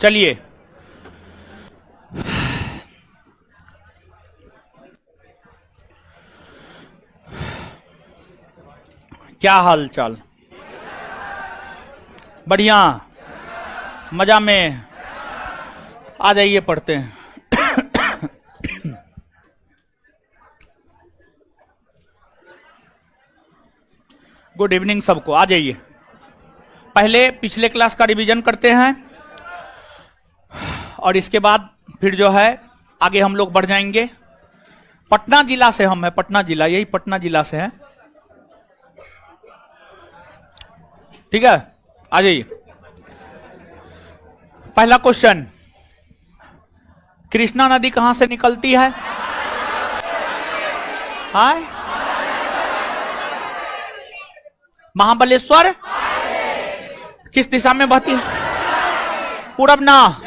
चलिए, क्या हाल चाल? बढ़िया, मजा में। आ जाइए, पढ़ते हैं। गुड इवनिंग सबको, आ जाइए। पहले पिछले क्लास का रिवीजन करते हैं और इसके बाद फिर जो है आगे हम लोग बढ़ जाएंगे। पटना जिला से हम है, पटना जिला, यही पटना जिला से है। ठीक है, आ जाइए। पहला क्वेश्चन, कृष्णा नदी कहां से निकलती है? हाय, महाबलेश्वर किस दिशा में बहती है? पूरब ना।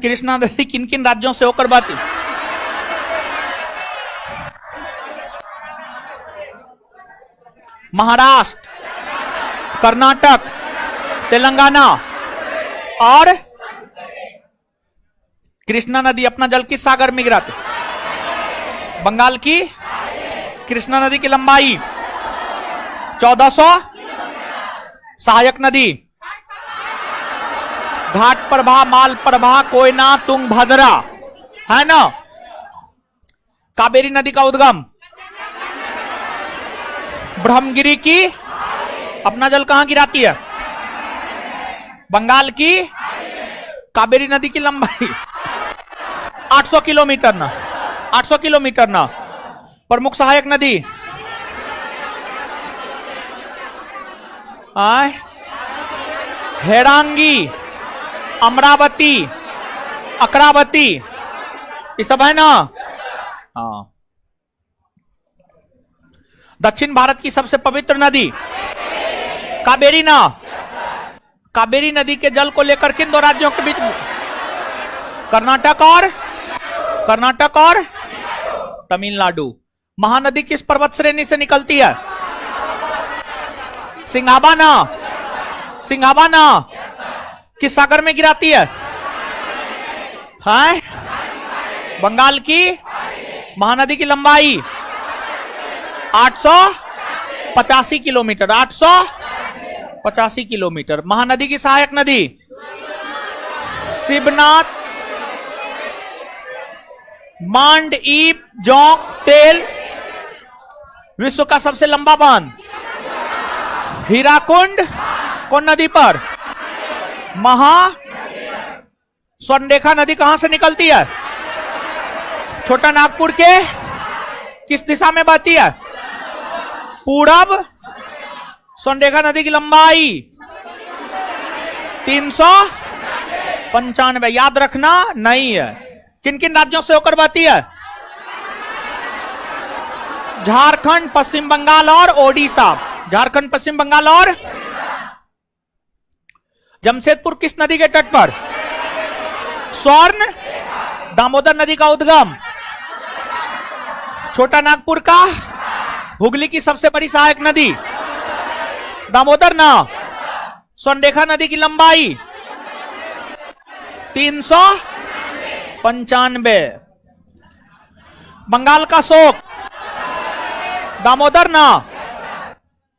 कृष्णा नदी किन किन राज्यों से होकर बहती? महाराष्ट्र, कर्नाटक, तेलंगाना और कृष्णा नदी अपना जल किस सागर में गिराती? बंगाल की। कृष्णा नदी की लंबाई 1400। सहायक नदी घाट प्रभा, माल प्रभा, कोयना, तुंगभद्रा, है ना। कावेरी नदी का उद्गम ब्रह्मगिरी की अपना जल कहां गिराती है? बंगाल की। कावेरी नदी की लंबाई 800 किलोमीटर ना, 800 किलोमीटर ना। प्रमुख सहायक नदी हेरांगी, अमरावती, अकरावती, ये सब है ना। हाँ। दक्षिण भारत की सबसे पवित्र नदी कावेरी ना। कावेरी नदी के जल को लेकर किन दो राज्यों के बीच में? कर्नाटक और तमिलनाडु। महानदी किस पर्वत श्रेणी से निकलती है? सिंघाबाना। सिंघाबाना किस सागर में गिराती है? बंगाल की। महानदी की लंबाई 885 किलोमीटर, 885 किलोमीटर। महानदी की सहायक नदी शिवनाथ, मांड, ईप, जोंक, तेल। विश्व का सबसे लंबा बांध हीराकुंड कौन नदी पर? स्वर्णरेखा नदी कहां से निकलती है? छोटा नागपुर के किस दिशा में बहती है? पूरब। स्वर्णरेखा नदी की लंबाई 395। याद रखना नहीं है। किन किन राज्यों से होकर बहती है? झारखंड, पश्चिम बंगाल और ओडिशा। झारखंड, पश्चिम बंगाल और जमशेदपुर किस नदी के तट पर? स्वर्ण। दामोदर नदी का उद्गम छोटा नागपुर का। हुगली की सबसे बड़ी सहायक नदी दामोदर ना। स्वर्णरेखा नदी की लंबाई 395। बंगाल का शोक दामोदर ना।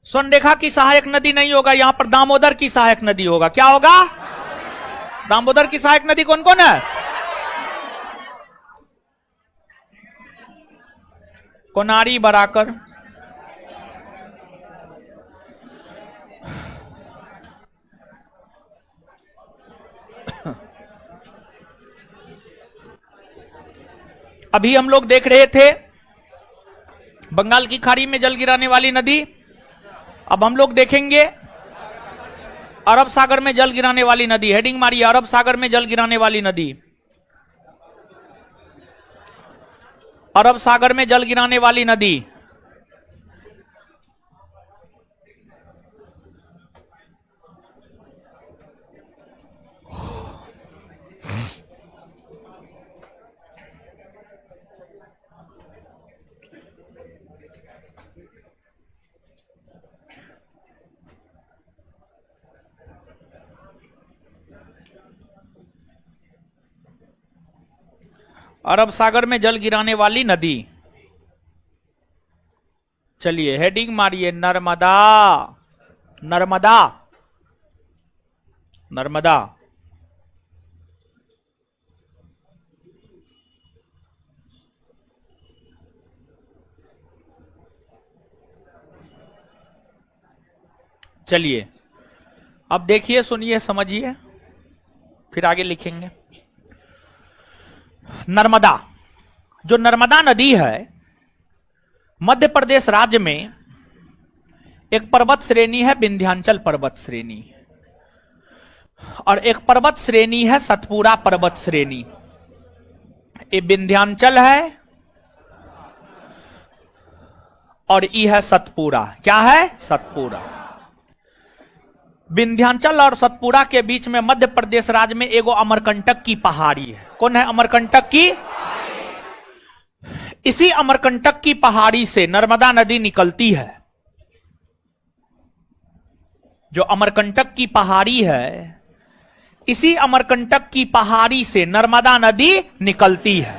स्वर्णरेखा की सहायक नदी नहीं होगा, यहां पर दामोदर की सहायक नदी होगा। क्या होगा? दामोदर की सहायक नदी कौन कौन है? कोनारी, बराकर, अभी हम लोग देख रहे थे बंगाल की खाड़ी में जल गिराने वाली नदी। अब हम लोग देखेंगे अरब सागर में जल गिराने वाली नदी। हेडिंग मारिए, अरब सागर में जल गिराने वाली नदी। अरब सागर में जल गिराने वाली नदी। अरब सागर में जल गिराने वाली नदी। चलिए हेडिंग मारिए, नर्मदा। नर्मदा, नर्मदा। चलिए अब देखिए, सुनिए, समझिए, फिर आगे लिखेंगे। नर्मदा, जो नर्मदा नदी है मध्य प्रदेश राज्य में एक पर्वत श्रेणी है, विंध्याचल पर्वत श्रेणी, और एक पर्वत श्रेणी है सतपुड़ा पर्वत श्रेणी। ये विंध्याचल है और ये है सतपुड़ा। क्या है? सतपुड़ा। विंध्याचल और सतपुड़ा के बीच में मध्य प्रदेश राज्य में एगो अमरकंटक की पहाड़ी है। कौन है? अमरकंटक की। इसी अमरकंटक की पहाड़ी से नर्मदा नदी निकलती है। जो अमरकंटक की पहाड़ी है, इसी अमरकंटक की पहाड़ी से नर्मदा नदी निकलती है।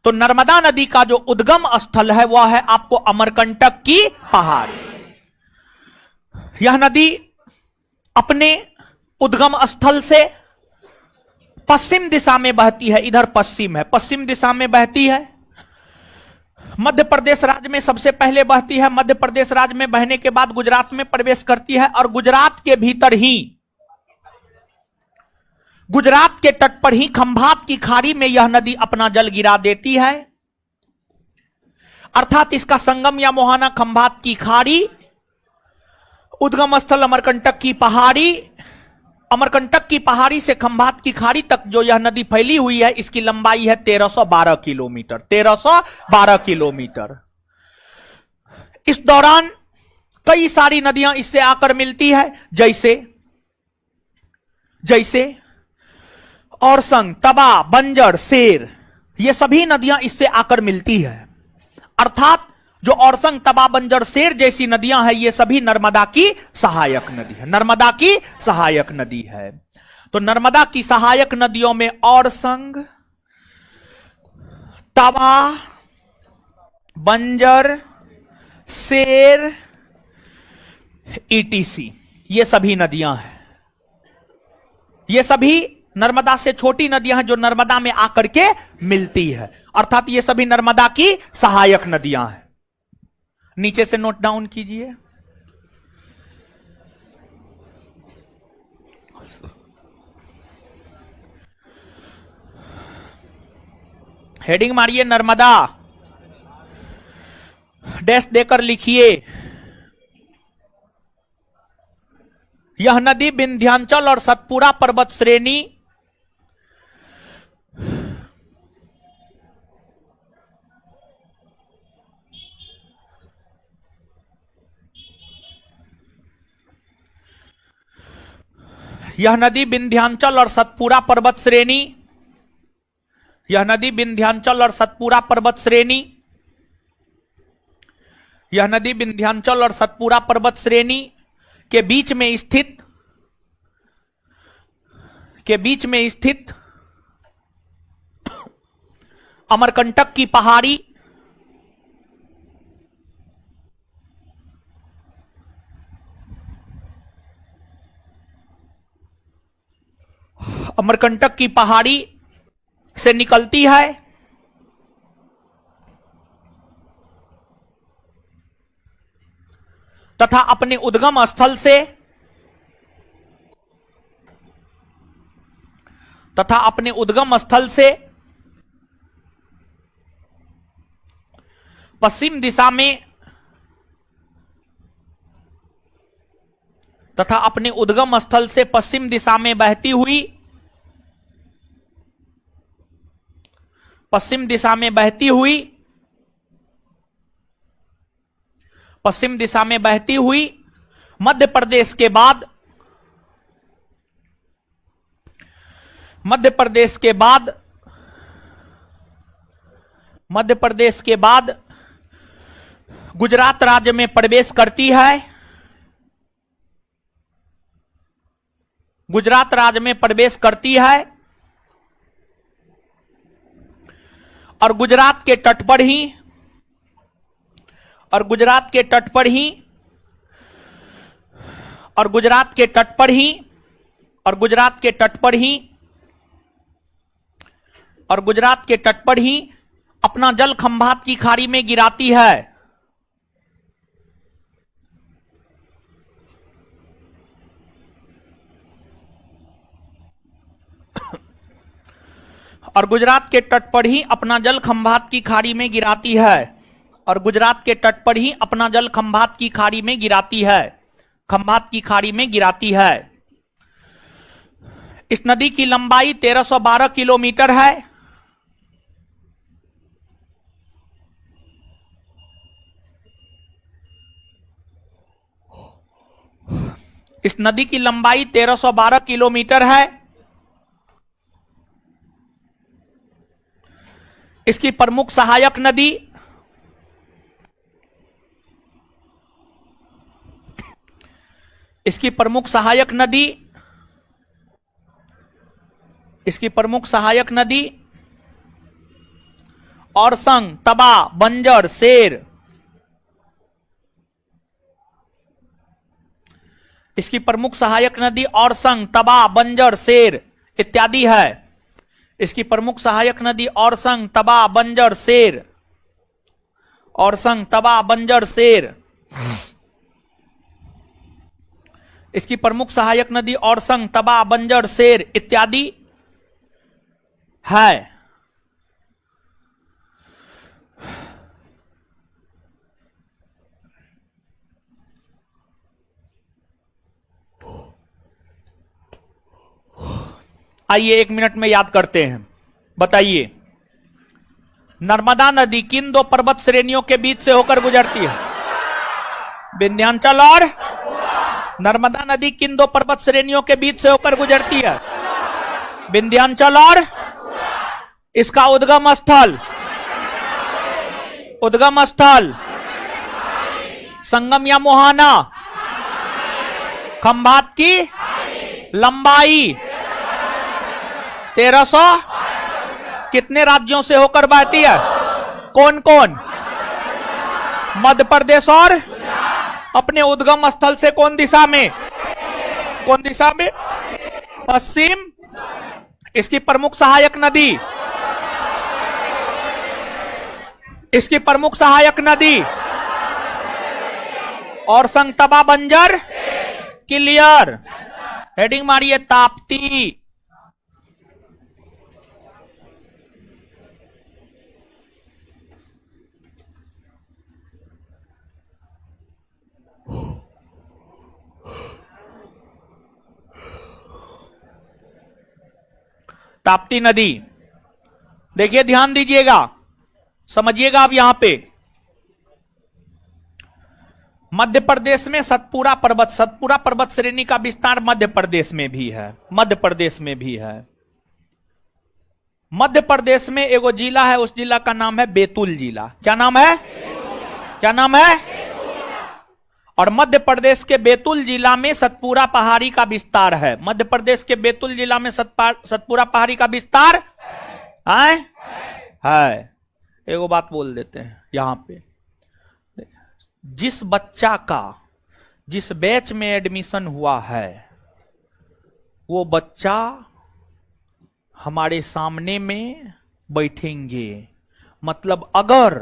तो नर्मदा नदी का जो उद्गम स्थल है वह है आपको अमरकंटक की पहाड़ी। यह नदी अपने उद्गम स्थल से पश्चिम दिशा में बहती है। इधर पश्चिम है, पश्चिम दिशा में बहती है। मध्य प्रदेश राज्य में सबसे पहले बहती है। मध्य प्रदेश राज्य में बहने के बाद गुजरात में प्रवेश करती है और गुजरात के भीतर ही, गुजरात के तट पर ही खंभात की खाड़ी में यह नदी अपना जल गिरा देती है। अर्थात इसका संगम या मोहाना खंभात की खाड़ी, उद्गम स्थल अमरकंटक की पहाड़ी, अमरकंटक की पहाड़ी से खंभात की खाड़ी तक जो यह नदी फैली हुई है, इसकी लंबाई है 1312 किलोमीटर। 1312 किलोमीटर। इस दौरान कई सारी नदियां इससे आकर मिलती है, जैसे औरसंग, तबा, बंजर, शेर, ये सभी नदियां इससे आकर मिलती है। अर्थात जो औरसंग, तबा, बंजर, शेर जैसी नदियां हैं, ये सभी नर्मदा की सहायक नदी है। नर्मदा की सहायक नदी है। तो नर्मदा की सहायक नदियों में औरसंग, तबा, बंजर, शेर, ईटीसी, ये सभी नदियां हैं। ये सभी नर्मदा से छोटी नदियां हैं जो नर्मदा में आकर के मिलती है। अर्थात ये सभी नर्मदा की सहायक नदियां हैं। नीचे से नोट डाउन कीजिए। हेडिंग मारिए, नर्मदा, डैश देकर लिखिए, यह नदी विंध्याचल और सतपुड़ा पर्वत श्रेणी यह नदी विंध्याचल और सतपुड़ा पर्वत श्रेणी, यह नदी विंध्याचल और सतपुड़ा पर्वत श्रेणी, यह नदी विंध्याचल और सतपुड़ा पर्वत श्रेणी के बीच में स्थित अमरकंटक की पहाड़ी, अमरकंटक की पहाड़ी से निकलती है तथा अपने उद्गम स्थल से पश्चिम दिशा में तथा अपने उद्गम स्थल से पश्चिम दिशा में बहती हुई, पश्चिम दिशा में बहती हुई, पश्चिम दिशा में बहती हुई मध्य प्रदेश के बाद, मध्य प्रदेश के बाद, मध्य प्रदेश के बाद गुजरात राज्य में प्रवेश करती है, गुजरात राज्य में प्रवेश करती है और गुजरात के तट पर ही, और गुजरात के तट पर ही, और गुजरात के तट पर ही, और गुजरात के तट पर ही, और गुजरात के तट पर ही अपना जल खंभात की खाड़ी में गिराती है। और गुजरात के तट पर ही अपना जल खंभात की खाड़ी में गिराती है, और गुजरात के तट पर ही अपना जल खंभात की खाड़ी में गिराती है, खंभात की खाड़ी में गिराती है। इस नदी की लंबाई 1312 किलोमीटर है। इस नदी की लंबाई 1312 किलोमीटर है। इसकी प्रमुख सहायक नदी इसकी प्रमुख सहायक नदी इसकी प्रमुख सहायक नदी औरसंग, तबा, बंजर, सेर। इसकी प्रमुख सहायक नदी औरसंग, तबा, बंजर, सेर इत्यादि है। इसकी प्रमुख सहायक नदी औरसंग, तबा, बंजर, सेर, औरसंग, तबा, बंजर, सेर। इसकी प्रमुख सहायक नदी औरसंग, तबा, बंजर, सेर इत्यादि है। आइए 1 मिनट में याद करते हैं। बताइए, नर्मदा नदी किन 2 पर्वत श्रेणियों के बीच से होकर गुजरती है? विंध्याचल और नर्मदा नदी किन 2 पर्वत श्रेणियों के बीच से होकर गुजरती है? विंध्याचल और इसका उद्गम स्थल, उद्गम स्थल संगम या मोहाना। खंभात की लंबाई 1300 कितने राज्यों से होकर बहती है? कौन कौन? मध्य प्रदेश और अपने उद्गम स्थल से कौन दिशा में? कौन दिशा में? पश्चिम। इसकी प्रमुख सहायक नदी, इसकी प्रमुख सहायक नदी और संग, तबा, बंजर। क्लियर? हेडिंग मारिए ताप्ती। ताप्ती नदी। देखिए, ध्यान दीजिएगा, समझिएगा आप यहां पे। मध्य प्रदेश में सतपुरा पर्वत श्रेणी का विस्तार मध्य प्रदेश में भी है, मध्य प्रदेश में भी है। मध्य प्रदेश में एगो जिला है, उस जिला का नाम है बैतूल जिला। क्या नाम है? क्या नाम है? और मध्य प्रदेश के बैतूल जिला में सतपुरा पहाड़ी का विस्तार है। मध्य प्रदेश के बैतूल जिला में सतपुरा पहाड़ी का विस्तार है। एगो बात बोल देते हैं यहां पे, जिस बच्चा का जिस बैच में एडमिशन हुआ है वो बच्चा हमारे सामने में बैठेंगे। मतलब अगर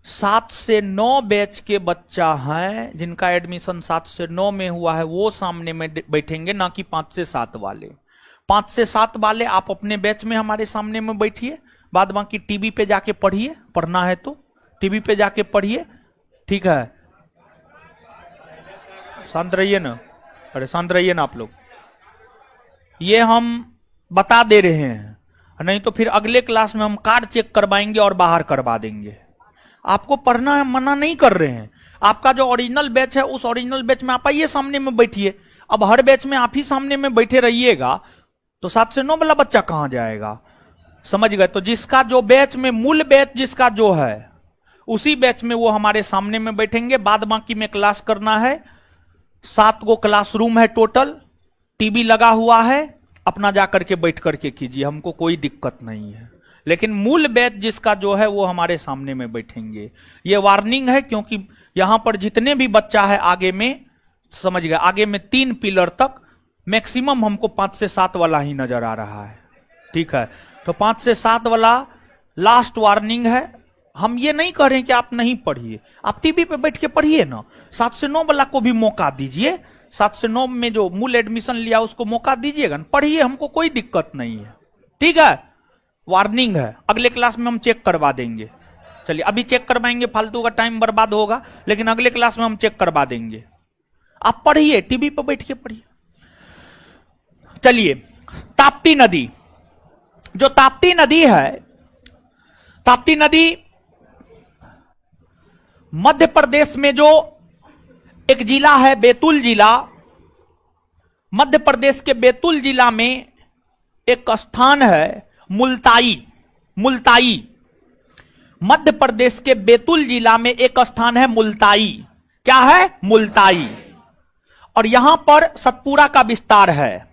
7 से 9 बैच के बच्चा हैं जिनका एडमिशन 7 से 9 में हुआ है, वो सामने में बैठेंगे, ना कि 5 से 7 वाले। 5 से 7 वाले आप अपने बैच में हमारे सामने में बैठिए, बाद बाकी टीवी पे जाके पढ़िए, पढ़ना है तो टीवी पे जाके पढ़िए, ठीक है। शांत रहिए ना, अरे शांत रहिए ना आप लोग। ये हम बता दे रहे हैं, नहीं तो फिर अगले क्लास में हम कार्ड चेक करवाएंगे और बाहर करवा देंगे। आपको पढ़ना है, मना नहीं कर रहे हैं। आपका जो ओरिजिनल बैच है, उस ओरिजिनल बैच में आप आइए, सामने में बैठिए। अब हर बैच में आप ही सामने में बैठे रहिएगा तो 7 से 9 वाला बच्चा कहां जाएगा, समझ गए। तो जिसका जो बैच में मूल बैच जिसका जो है, उसी बैच में वो हमारे सामने में बैठेंगे। बाद बाकी में क्लास करना है। 7 गो क्लासरूम है टोटल, टीवी लगा हुआ है, अपना जाकर के बैठ करके कीजिए, हमको कोई दिक्कत नहीं है। लेकिन मूल बैच जिसका जो है वो हमारे सामने में बैठेंगे। ये वार्निंग है, क्योंकि यहां पर जितने भी बच्चा है आगे में, समझ गए, आगे में 3 पिलर तक मैक्सिमम हमको 5 से 7 वाला ही नजर आ रहा है, ठीक है। तो 5 से 7 वाला लास्ट वार्निंग है। हम ये नहीं कह रहे हैं कि आप नहीं पढ़िए, आप टीवी पे बैठ के पढ़िए ना। 7 से 9 वाला को भी मौका दीजिए, 7 से 9 में जो मूल एडमिशन लिया उसको मौका दीजिएगा, पढ़िए, हमको कोई दिक्कत नहीं है, ठीक है। वार्निंग है, अगले क्लास में हम चेक करवा देंगे। चलिए, अभी चेक करवाएंगे, फालतू का टाइम बर्बाद होगा, लेकिन अगले क्लास में हम चेक करवा देंगे। आप पढ़िए, टीवी पर बैठ के पढ़िए। चलिए, ताप्ती नदी, जो ताप्ती नदी है, ताप्ती नदी मध्य प्रदेश में जो एक जिला है बैतूल जिला, मध्य प्रदेश के बैतूल जिला में एक स्थान है मुल्ताई। मुल्ताई, मध्य प्रदेश के बैतूल जिला में एक स्थान है मुल्ताई। क्या है? मुल्ताई। और यहां पर सतपुरा का विस्तार है।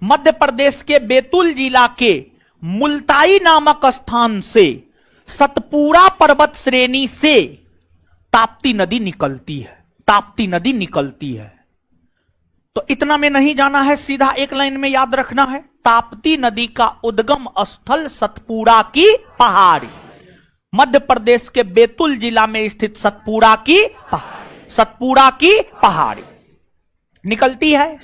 मध्य प्रदेश के बैतूल जिला के मुल्ताई नामक स्थान से सतपुरा पर्वत श्रेणी से ताप्ती नदी निकलती है। ताप्ती नदी निकलती है। तो इतना में नहीं जाना है, सीधा एक लाइन में याद रखना है। ताप्ती नदी का उद्गम स्थल सतपुरा की पहाड़ी, मध्य प्रदेश के बैतूल जिला में स्थित सतपुरा की पहाड़ी, सतपुरा की पहाड़ी निकलती है,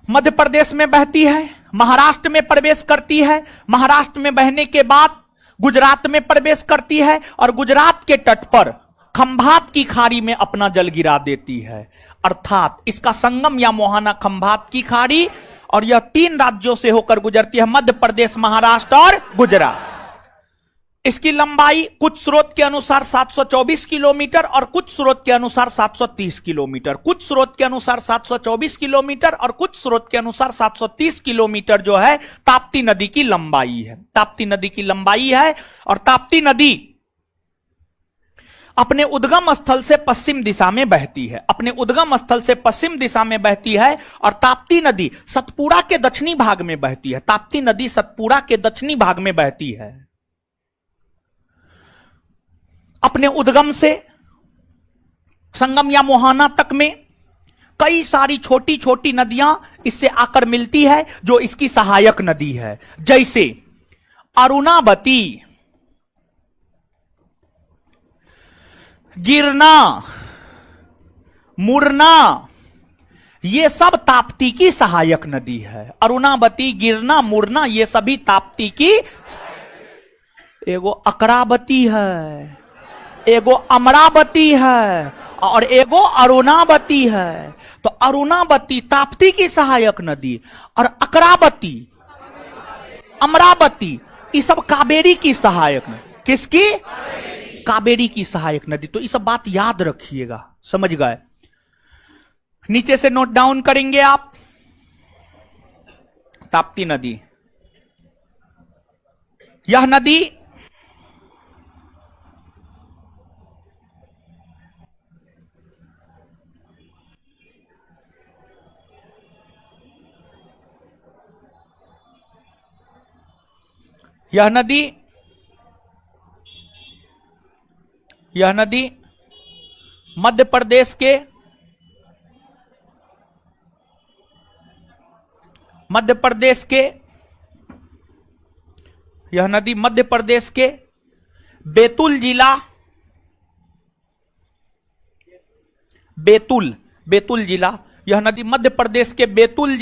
मध्य प्रदेश में बहती है, महाराष्ट्र में प्रवेश करती है, महाराष्ट्र में बहने के बाद गुजरात में प्रवेश करती है और गुजरात के तट पर खंभात की खाड़ी में अपना जल गिरा देती है। अर्थात इसका संगम या मोहाना खंभात की खाड़ी, और यह 3 राज्यों से होकर गुजरती है, मध्य प्रदेश, महाराष्ट्र और गुजरात। इसकी लंबाई कुछ स्रोत के अनुसार 724 किलोमीटर और कुछ स्रोत के अनुसार 730 किलोमीटर, कुछ स्रोत के अनुसार 724 किलोमीटर और कुछ स्रोत के अनुसार 730 किलोमीटर जो है ताप्ती नदी की लंबाई है। ताप्ती नदी की लंबाई है। और ताप्ती नदी अपने उद्गम स्थल से पश्चिम दिशा में बहती है, अपने उद्गम स्थल से पश्चिम दिशा में बहती है। और ताप्ती नदी सतपुरा के दक्षिणी भाग में बहती है। ताप्ती नदी सतपुरा के दक्षिणी भाग में बहती है। अपने उद्गम से संगम या मोहाना तक में कई सारी छोटी छोटी नदियां इससे आकर मिलती है, जो इसकी सहायक नदी है, जैसे अरुणावती, गिरना, मुरना, ये सब ताप्ती की सहायक नदी है। अरुणावती, गिरना, मुरना, ये सभी ताप्ती की। एगो अकरावती है, एगो अमरावती है और एगो अरुणावती है। तो अरुणावती ताप्ती की सहायक नदी और अकरावती, अमरावती, ये सब कावेरी की सहायक नदी। किसकी? कावेरी की सहायक नदी। तो ये सब बात याद रखिएगा, समझ गए। नीचे से नोट डाउन करेंगे आप। ताप्ती नदी, यह नदी यह नदी मध्य प्रदेश के यह नदी मध्य प्रदेश के बैतूल जिला, बैतूल जिला, यह नदी मध्य प्रदेश के बैतूल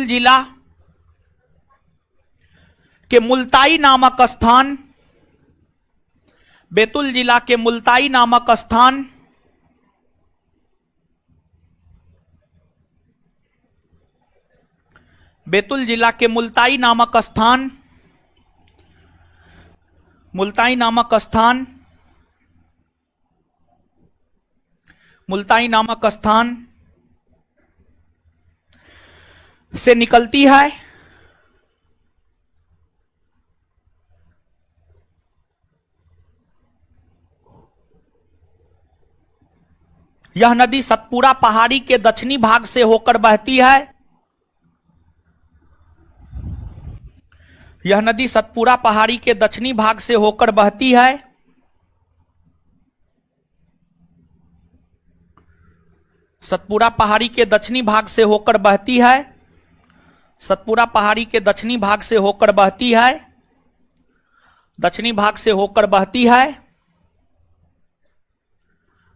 जिला के मुल्ताई नामक स्थान, बैतूल जिला के मुल्ताई नामक स्थान बैतूल जिला के मुल्ताई नामक स्थान, मुल्ताई नामक स्थान, मुल्ताई नामक स्थान से निकलती है। यह नदी सतपुरा पहाड़ी के दक्षिणी भाग से होकर बहती है। यह नदी सतपुरा पहाड़ी के दक्षिणी भाग से होकर बहती है। सतपुरा पहाड़ी के दक्षिणी भाग से होकर बहती है। सतपुरा पहाड़ी के दक्षिणी भाग से होकर बहती है। दक्षिणी भाग से होकर बहती है।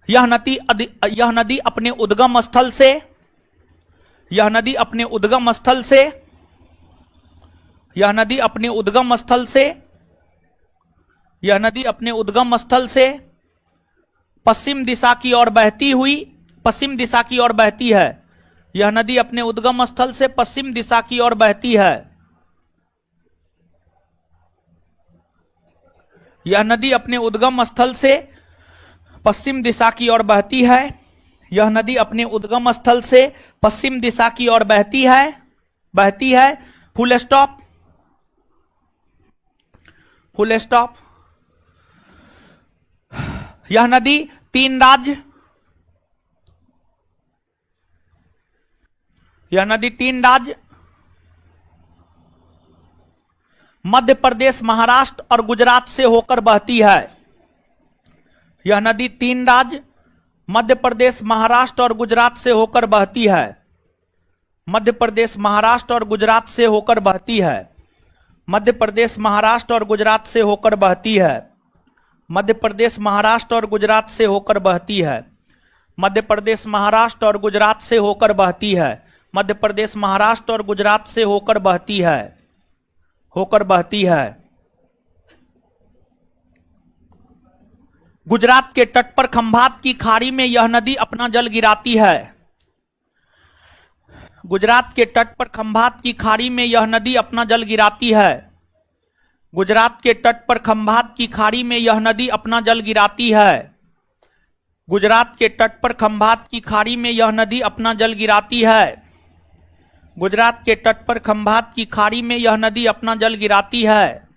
यह नदी अपने उद्गम स्थल से, यह नदी अपने उद्गम स्थल से, यह नदी अपने उद्गम स्थल से, यह नदी अपने उद्गम स्थल से पश्चिम दिशा की ओर बहती हुई, पश्चिम दिशा की ओर बहती है। यह नदी अपने उद्गम स्थल से पश्चिम दिशा की ओर बहती है। यह नदी अपने उद्गम स्थल से पश्चिम दिशा की ओर बहती है। यह नदी अपने उद्गम स्थल से पश्चिम दिशा की ओर बहती है, बहती है। Full stop, full stop. यह नदी तीन राज्य, यह नदी तीन राज्य मध्य प्रदेश, महाराष्ट्र और गुजरात से होकर बहती है। यह नदी तीन राज्य मध्य प्रदेश, महाराष्ट्र और गुजरात से होकर बहती है। मध्य प्रदेश, महाराष्ट्र और गुजरात से होकर बहती है। मध्य प्रदेश, महाराष्ट्र और गुजरात से होकर बहती है। मध्य प्रदेश, महाराष्ट्र और गुजरात से होकर बहती है। मध्य प्रदेश, महाराष्ट्र और गुजरात से होकर बहती है। मध्य प्रदेश, महाराष्ट्र और गुजरात से होकर बहती है, होकर बहती है। गुजरात के तट पर खंभात की खाड़ी में यह नदी अपना जल गिराती है। गुजरात के तट पर खंभात की खाड़ी में यह नदी अपना जल गिराती है। गुजरात के तट पर खंभात की खाड़ी में यह नदी अपना जल गिराती है। गुजरात के तट पर खंभात की खाड़ी में यह नदी अपना जल गिराती है। गुजरात के तट पर खंभात की खाड़ी में यह नदी अपना जल गिराती है।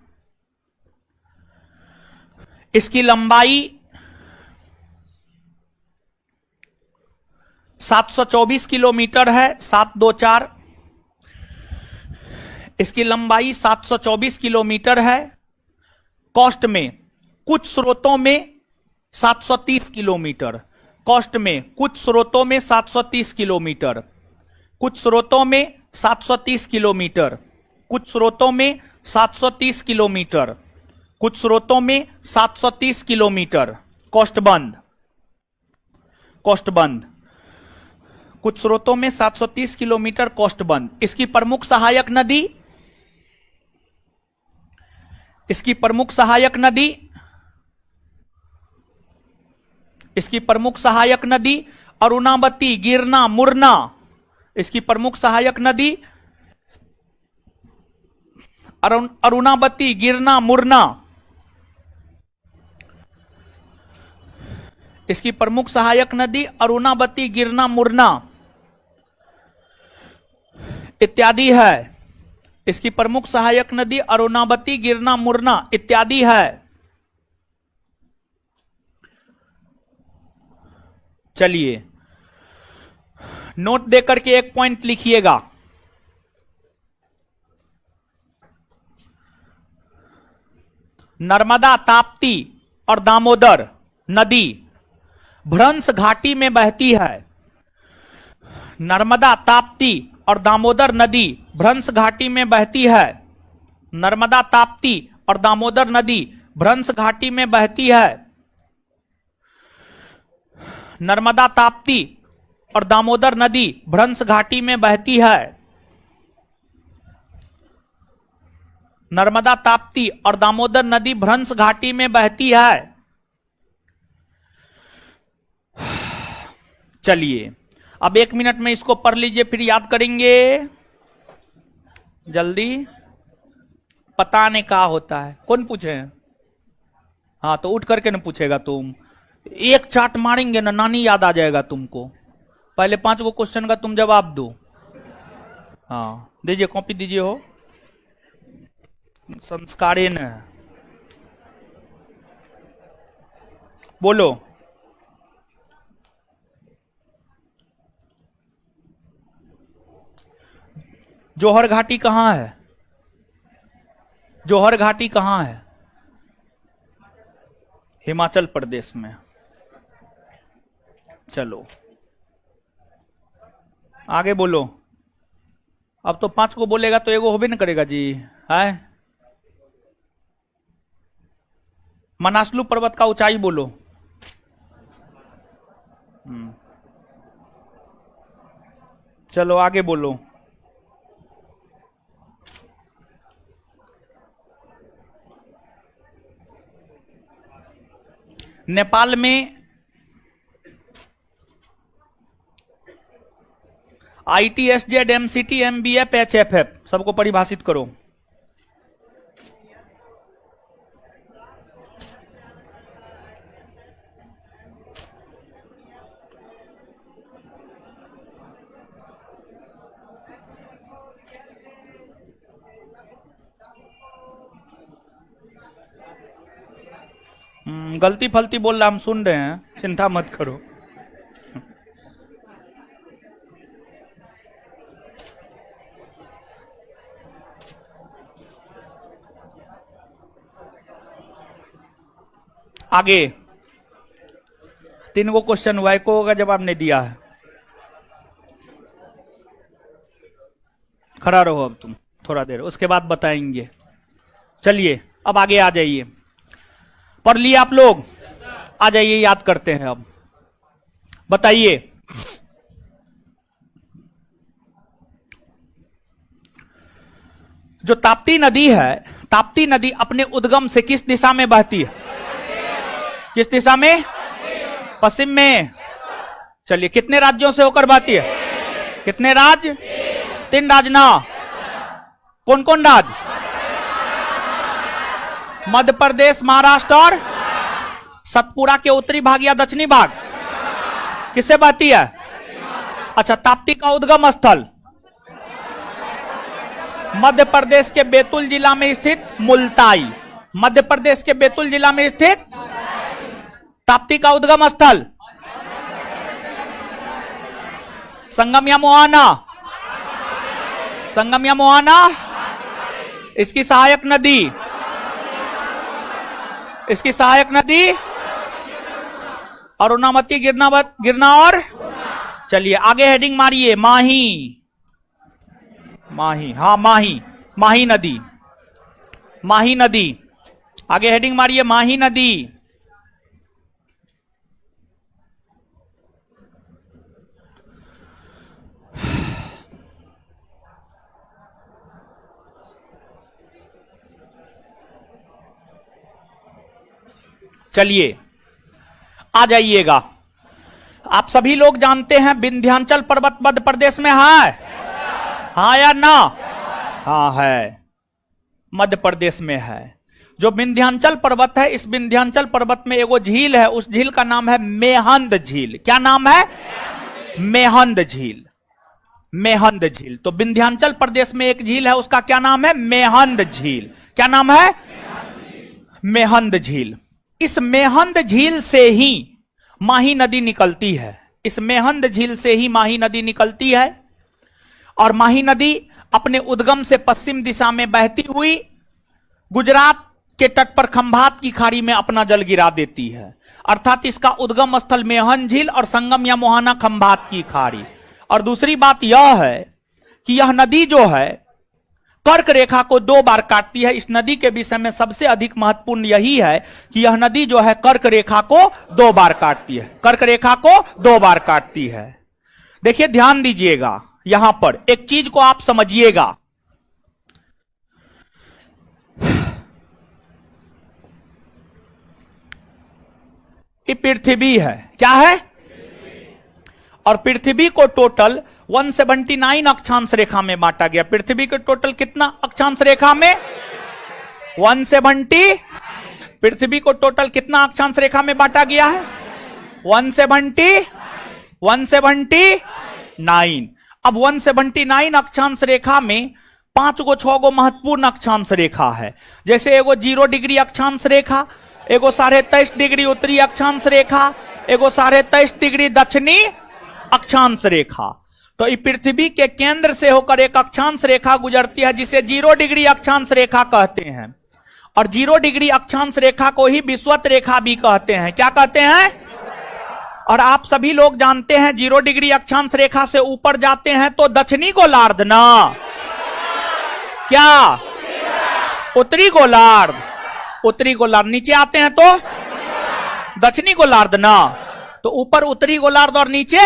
इसकी लंबाई 724 किलोमीटर है, 724। इसकी लंबाई 724 किलोमीटर है। कोस्ट में कुछ स्रोतों में 730 किलोमीटर, कोस्ट में कुछ स्रोतों में 730 किलोमीटर, कुछ स्रोतों में 730 किलोमीटर, कुछ स्रोतों में 730 किलोमीटर, कुछ स्रोतों में 730 किलोमीटर कोस्टबंद, कोस्टबंद, कुछ स्रोतों में 730 किलोमीटर कोस्टबंद। इसकी प्रमुख सहायक नदी, इसकी प्रमुख सहायक नदी, इसकी प्रमुख सहायक नदी अरुणावती, गिरना, मुरना। इसकी प्रमुख सहायक नदी अरुणावती, गिरना, मुरना। इसकी प्रमुख सहायक नदी अरुणावती, गिरना, मुरना इत्यादि है। इसकी प्रमुख सहायक नदी अरुणावती, गिरना, मुरना इत्यादि है। चलिए नोट देकर के एक पॉइंट लिखिएगा। नर्मदा, ताप्ती और दामोदर नदी भ्रंश घाटी में बहती है। नर्मदा, ताप्ती और दामोदर नदी भ्रंश घाटी में बहती है। नर्मदा, ताप्ती और दामोदर नदी भ्रंश घाटी में बहती है। नर्मदा, ताप्ती और दामोदर नदी भ्रंश घाटी में बहती है। नर्मदा, ताप्ती और दामोदर नदी भ्रंश घाटी में बहती है। चलिए अब 1 मिनट में इसको पढ़ लीजिए, फिर याद करेंगे जल्दी। पता नहीं क्या होता है, कौन पूछे? हाँ तो उठ करके न पूछेगा, तुम एक चाट मारेंगे ना नानी याद आ जाएगा तुमको। पहले 5 गो क्वेश्चन का तुम जवाब दो। हाँ दीजिए, कॉपी दीजिए। हो संस्कारे न बोलो। जौहर घाटी कहां है? जौहर घाटी कहां है? हिमाचल प्रदेश में। चलो आगे बोलो। अब तो 5 को बोलेगा तो एगो होबे न करेगा जी। है मनासलू पर्वत का ऊंचाई बोलो। चलो आगे बोलो। नेपाल में ITSZ, MCT, MBF, HFF सबको परिभाषित करो। गलती फलती बोल रहा, हम सुन रहे हैं, चिंता मत करो। आगे 3 गो क्वेश्चन हुआ, एको का जवाब नहीं दिया है। खड़ा रहो अब तुम थोड़ा देर, उसके बाद बताएंगे। चलिए अब आगे आ जाइए। पढ़ लिए आप लोग? आ जाइए, याद करते हैं। अब बताइए, जो ताप्ती नदी है, ताप्ती नदी अपने उद्गम से किस दिशा में बहती है? किस दिशा में? पश्चिम में। चलिए कितने राज्यों से होकर बहती है? कितने राज्य? 3 राज्य ना। कौन कौन राज्य? मध्य प्रदेश, महाराष्ट्र और सतपुरा के उत्तरी भाग या दक्षिणी भाग किससे बहती है? अच्छा, ताप्ती का उद्गम स्थल मध्य प्रदेश के बैतूल जिला में स्थित मुल्ताई। मध्य प्रदेश के बैतूल जिला में स्थित ताप्ती का उद्गम स्थल संगम या मोहाना। संगम या मोहाना। इसकी सहायक नदी, इसकी सहायक नदी अरुणावती, गिरना और। चलिए आगे हेडिंग मारिए। माही, माही, हाँ माही, माही नदी, माही नदी। आगे हेडिंग मारिए, माही नदी। चलिए आ जाइएगा। आप सभी लोग जानते हैं विंध्याचल पर्वत मध्य प्रदेश में है? हाँ या ना? हाँ है, मध्य प्रदेश में है। जो विंध्याचल पर्वत है, इस विंध्याचल पर्वत में एगो झील है, उस झील का नाम है मेहंद झील। क्या नाम है? मेहंद झील। मेहंद झील। तो विंध्याचल प्रदेश में एक झील है, उसका क्या नाम है? मेहंद झील। क्या नाम है? मेहंद झील। इस मेहंद झील से ही माही नदी निकलती है। इस मेहंद झील से ही माही नदी निकलती है और माही नदी अपने उद्गम से पश्चिम दिशा में बहती हुई गुजरात के तट पर खंभात की खाड़ी में अपना जल गिरा देती है। अर्थात इसका उद्गम स्थल मेहंद झील और संगम या मोहाना खंभात की खाड़ी। और दूसरी बात यह है कि यह नदी जो है कर्क रेखा को 2 बार काटती है। इस नदी के विषय में सबसे अधिक महत्वपूर्ण यही है कि यह नदी जो है कर्क रेखा को 2 बार काटती है। कर्क रेखा को 2 बार काटती है। देखिए ध्यान दीजिएगा, यहां पर एक चीज को आप समझिएगा। ये पृथ्वी है। क्या है? और पृथ्वी को टोटल 179 अक्षांश रेखा में बांटा गया। पृथ्वी के टोटल कितना अक्षांश रेखा में? 170। पृथ्वी को टोटल कितना अक्षांश रेखा में बांटा गया है? 179। अब 179 अक्षांश रेखा में 5 गो 6 गो महत्वपूर्ण अक्षांश रेखा है। जैसे एगो 0 डिग्री अक्षांश रेखा, एगो 23.5 डिग्री उत्तरी अक्षांश रेखा, एगो 23.5 डिग्री दक्षिणी अक्षांश रेखा। तो इस पृथ्वी के केंद्र से होकर एक अक्षांश रेखा गुजरती है जिसे 0 डिग्री अक्षांश रेखा कहते हैं। और 0 डिग्री अक्षांश रेखा को ही विषुवत रेखा भी कहते हैं। क्या कहते हैं? और आप सभी लोग जानते हैं 0 डिग्री अक्षांश रेखा से ऊपर जाते हैं तो दक्षिणी गोलार्ध ना, क्या? उत्तरी गोलार्ध। उत्तरी गोलार्ध। नीचे आते हैं तो दक्षिणी गोलार्ध ना। तो ऊपर उत्तरी गोलार्ध और नीचे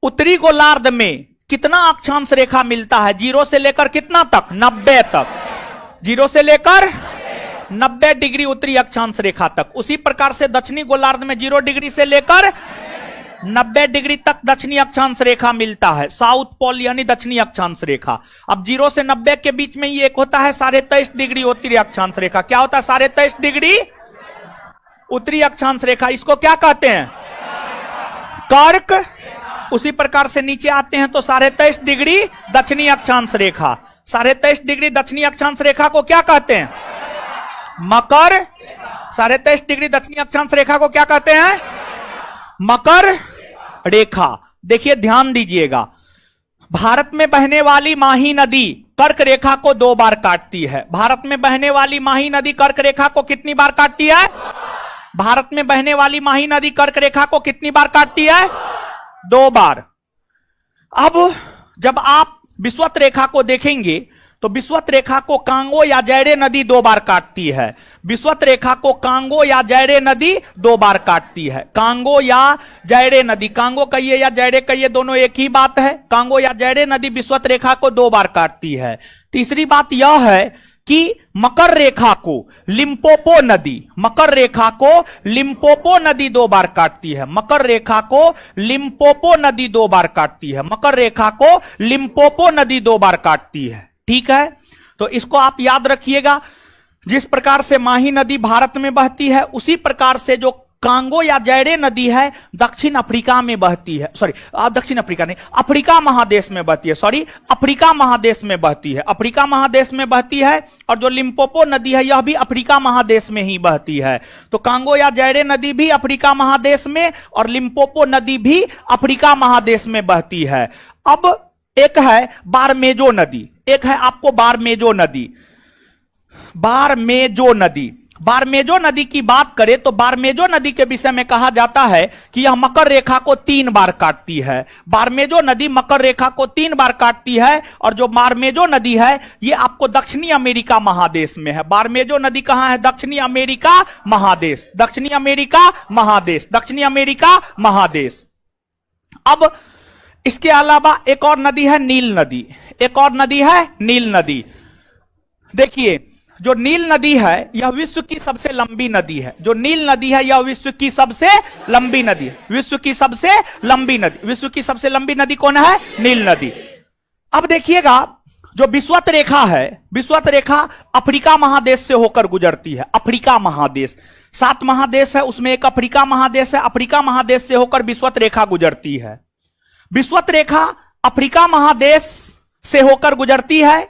उत्तरी गोलार्ध में कितना अक्षांश रेखा मिलता है? 0 से लेकर कितना तक? 90 तक। 0 से लेकर 90 डिग्री उत्तरी अक्षांश रेखा तक। उसी प्रकार से दक्षिणी गोलार्ध में 0 डिग्री से लेकर 90 डिग्री तक दक्षिणी अक्षांश रेखा मिलता है, साउथ पोल यानी दक्षिणी अक्षांश रेखा। अब 0 से 90 के बीच में ये एक होता है 23.5 डिग्री उत्तरी अक्षांश रेखा। क्या होता है? 23.5 डिग्री उत्तरी अक्षांश रेखा। इसको क्या कहते हैं? कर्क। उसी प्रकार से नीचे आते हैं तो 23.5 डिग्री दक्षिणी अक्षांश रेखा। 23.5 डिग्री दक्षिणी अक्षांश रेखा को क्या कहते हैं? मकर। 23.5 डिग्री दक्षिणी अक्षांश रेखा को क्या कहते हैं? मकर रेखा। देखिए ध्यान दीजिएगा, भारत में बहने वाली माही नदी कर्क रेखा को 2 बार काटती है। भारत में बहने वाली माही नदी कर्क रेखा को कितनी बार काटती है? भारत में बहने वाली माही नदी कर्क रेखा को कितनी बार काटती है? 2 बार। अब जब आप विषुवत रेखा को देखेंगे तो विषुवत रेखा को कांगो या जैरे नदी 2 बार काटती है। विषुवत रेखा को कांगो या जैरे नदी 2 बार काटती है। कांगो या जैरे नदी, कांगो कहिए या जैरे कहिए, दोनों एक ही बात है। कांगो या जैरे नदी विषुवत रेखा को 2 बार काटती है। तीसरी बात यह है कि मकर रेखा को लिम्पोपो नदी, मकर रेखा को लिम्पोपो नदी 2 बार काटती है। मकर रेखा को लिम्पोपो नदी 2 बार काटती है। मकर रेखा को लिम्पोपो नदी 2 बार काटती है। ठीक है, तो इसको आप याद रखिएगा। जिस प्रकार से माही नदी भारत में बहती है, उसी प्रकार से जो कांगो या जैरे नदी है दक्षिण अफ्रीका में बहती है। सॉरी, दक्षिण अफ्रीका नहीं, अफ्रीका महादेश में बहती है। सॉरी, अफ्रीका महादेश में बहती है। अफ्रीका महादेश में बहती है। और जो लिम्पोपो नदी है यह भी अफ्रीका महादेश में ही बहती है। तो कांगो या जैरे नदी भी अफ्रीका महादेश में और लिम्पोपो नदी भी अफ्रीका महादेश में बहती है। अब एक है बारमेजो नदी, एक है आपको बारमेजो नदी। बारमेजो नदी, बारमेजो नदी की बात करें तो बारमेजो नदी के विषय में कहा जाता है कि यह मकर रेखा को 3 बार काटती है। बारमेजो नदी मकर रेखा को 3 बार काटती है। और जो बारमेजो नदी है ये आपको दक्षिणी अमेरिका महादेश में है। बारमेजो नदी कहां है? दक्षिणी अमेरिका महादेश। दक्षिणी अमेरिका महादेश। दक्षिणी अमेरिका महादेश। अब इसके अलावा एक और नदी है नील नदी। एक और नदी है नील नदी। देखिए, जो नील नदी है यह विश्व की सबसे लंबी नदी है। जो नील नदी है यह विश्व की सबसे लंबी नदी है। विश्व की सबसे लंबी नदी। विश्व की सबसे लंबी नदी कौन है? नील नदी। अब देखिएगा, जो विषुवत रेखा है, विषुवत रेखा अफ्रीका महादेश से होकर गुजरती है। अफ्रीका महादेश, 7 महादेश है, उसमें एक अफ्रीका महादेश है। अफ्रीका महादेश से होकर विषुवत रेखा गुजरती है। विषुवत रेखा अफ्रीका महादेश से होकर गुजरती है।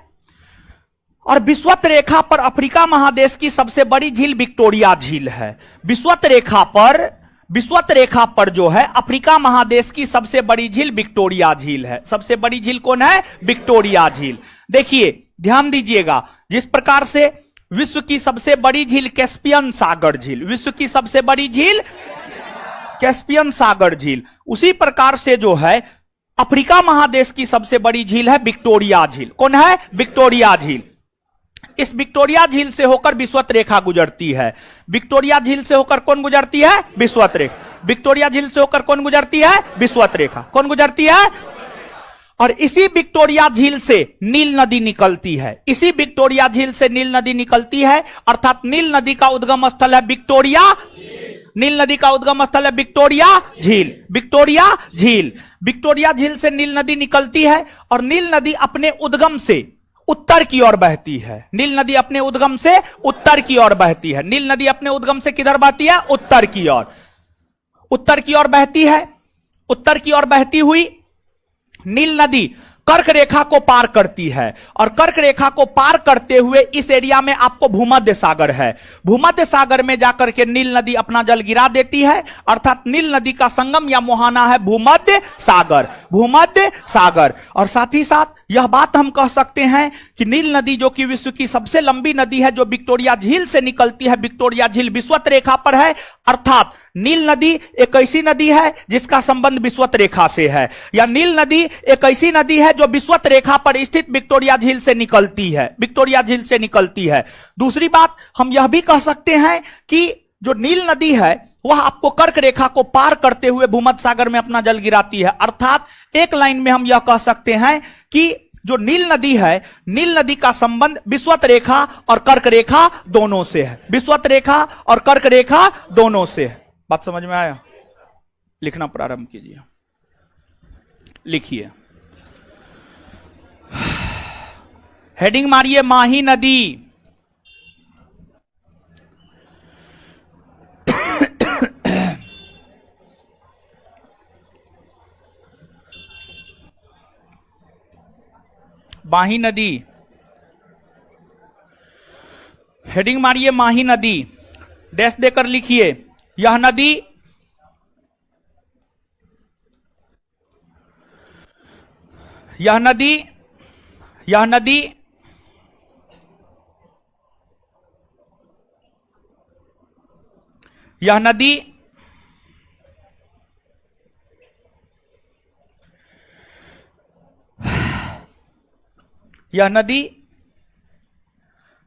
और विषुवत रेखा पर अफ्रीका महादेश की सबसे बड़ी झील विक्टोरिया झील है। विषुवत रेखा पर जो है अफ्रीका महादेश की सबसे बड़ी झील विक्टोरिया झील है। सबसे बड़ी झील कौन है? विक्टोरिया झील। देखिए ध्यान दीजिएगा, जिस प्रकार से विश्व की सबसे बड़ी झील कैस्पियन सागर झील, विश्व की सबसे बड़ी झील कैस्पियन सागर झील, उसी प्रकार से जो है अफ्रीका महादेश की सबसे बड़ी झील है विक्टोरिया झील। कौन है? विक्टोरिया झील। इस विक्टोरिया झील से होकर विषुवत रेखा गुजरती है। विक्टोरिया झील से होकर कौन गुजरती है? विषुवत रेखा। विक्टोरिया झील से होकर कौन गुजरती है? विषुवत रेखा। कौन गुजरती है? और इसी विक्टोरिया झील से नील नदी निकलती है। इसी विक्टोरिया झील से नील नदी निकलती है, अर्थात नील नदी का उद्गम स्थल है विक्टोरिया। नील नदी का उद्गम स्थल है विक्टोरिया झील। विक्टोरिया झील, विक्टोरिया झील से नील नदी निकलती है और नील नदी अपने उद्गम से उत्तर की ओर बहती है। नील नदी अपने उद्गम से उत्तर की ओर बहती है। नील नदी अपने उद्गम से किधर बहती है? उत्तर की ओर। उत्तर की ओर बहती है। उत्तर की ओर बहती हुई नील नदी कर्क रेखा को पार करती है और कर्क रेखा को पार करते हुए इस एरिया में आपको भूमध्य सागर है। भूमध्य सागर में जाकर के नील नदी अपना जल गिरा देती है, अर्थात नील नदी का संगम या मुहाना है भूमध्य सागर। भूमध्य सागर। और साथ ही साथ यह बात हम कह सकते हैं कि नील नदी जो कि विश्व की सबसे लंबी नदी है, जो विक्टोरिया झील से निकलती है, विक्टोरिया झील विषुवत रेखा पर है, अर्थात नील नदी एक ऐसी नदी है जिसका संबंध विषुवत रेखा से है, या नील नदी एक ऐसी नदी है जो विषुवत रेखा पर स्थित विक्टोरिया झील से निकलती है। विक्टोरिया झील से निकलती है। दूसरी बात हम यह भी कह सकते हैं कि जो नील नदी है वह आपको कर्क रेखा को पार करते हुए भूमध्य सागर में अपना जल गिराती है, अर्थात एक लाइन में हम यह कह सकते हैं कि जो नील नदी है, नील नदी का संबंध विषुवत रेखा और कर्क रेखा दोनों से है। विषुवत रेखा और कर्क रेखा दोनों से है। बात समझ में आया? लिखना प्रारंभ कीजिए। लिखिए, हेडिंग मारिए माही नदी। माही नदी, हेडिंग मारिए माही नदी, डैश देकर लिखिए यह नदी यह नदी यह नदी यह नदी यह नदी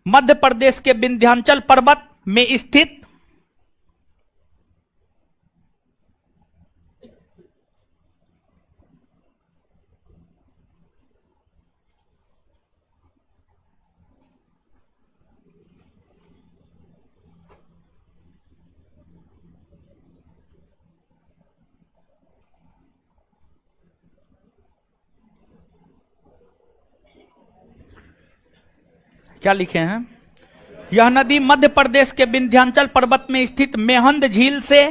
मध्य प्रदेश के विंध्याचल पर्वत में स्थित क्या लिखे हैं? यह नदी मध्य प्रदेश के विंध्याचल पर्वत में स्थित मेहंद झील से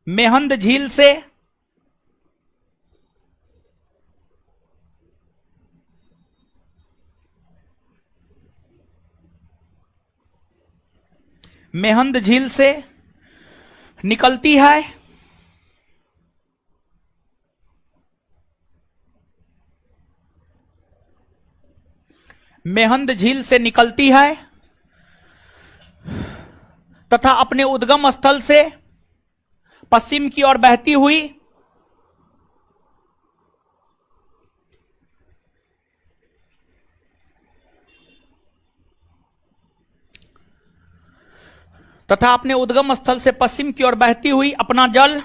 मेहंद झील से मेहंद झील से निकलती है। मेहंद झील से निकलती है तथा अपने उद्गम स्थल से पश्चिम की ओर बहती हुई अपना जल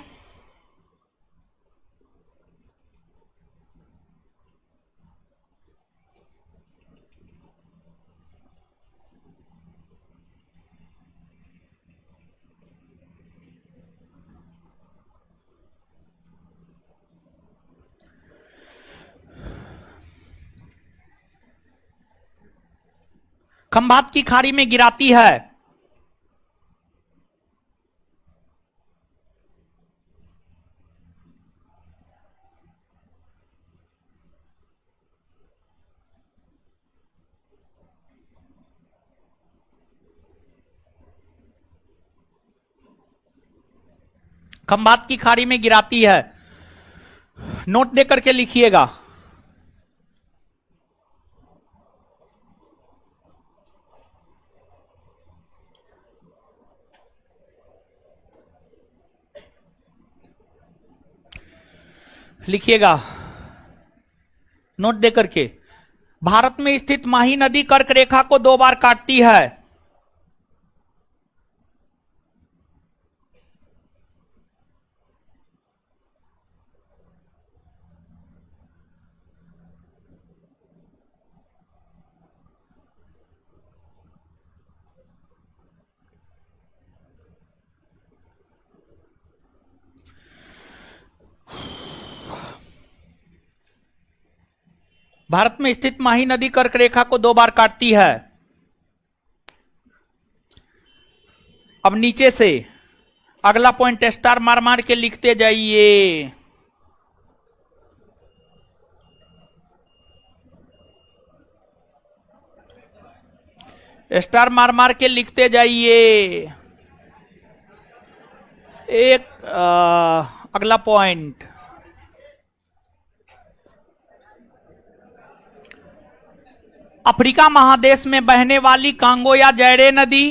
खंभात की खाड़ी में गिराती है। खंभात की खाड़ी में गिराती है। नोट देकर के लिखिएगा। लिखिएगा नोट देकर के। भारत में स्थित माही नदी कर्क रेखा को 2 बार काटती है। भारत में स्थित माही नदी कर्क रेखा को 2 बार काटती है। अब नीचे से अगला पॉइंट स्टार मार मार के लिखते जाइए। स्टार मार मार के लिखते जाइए। एक अगला पॉइंट, अफ्रीका महादेश में बहने वाली कांगो या जैरे नदी,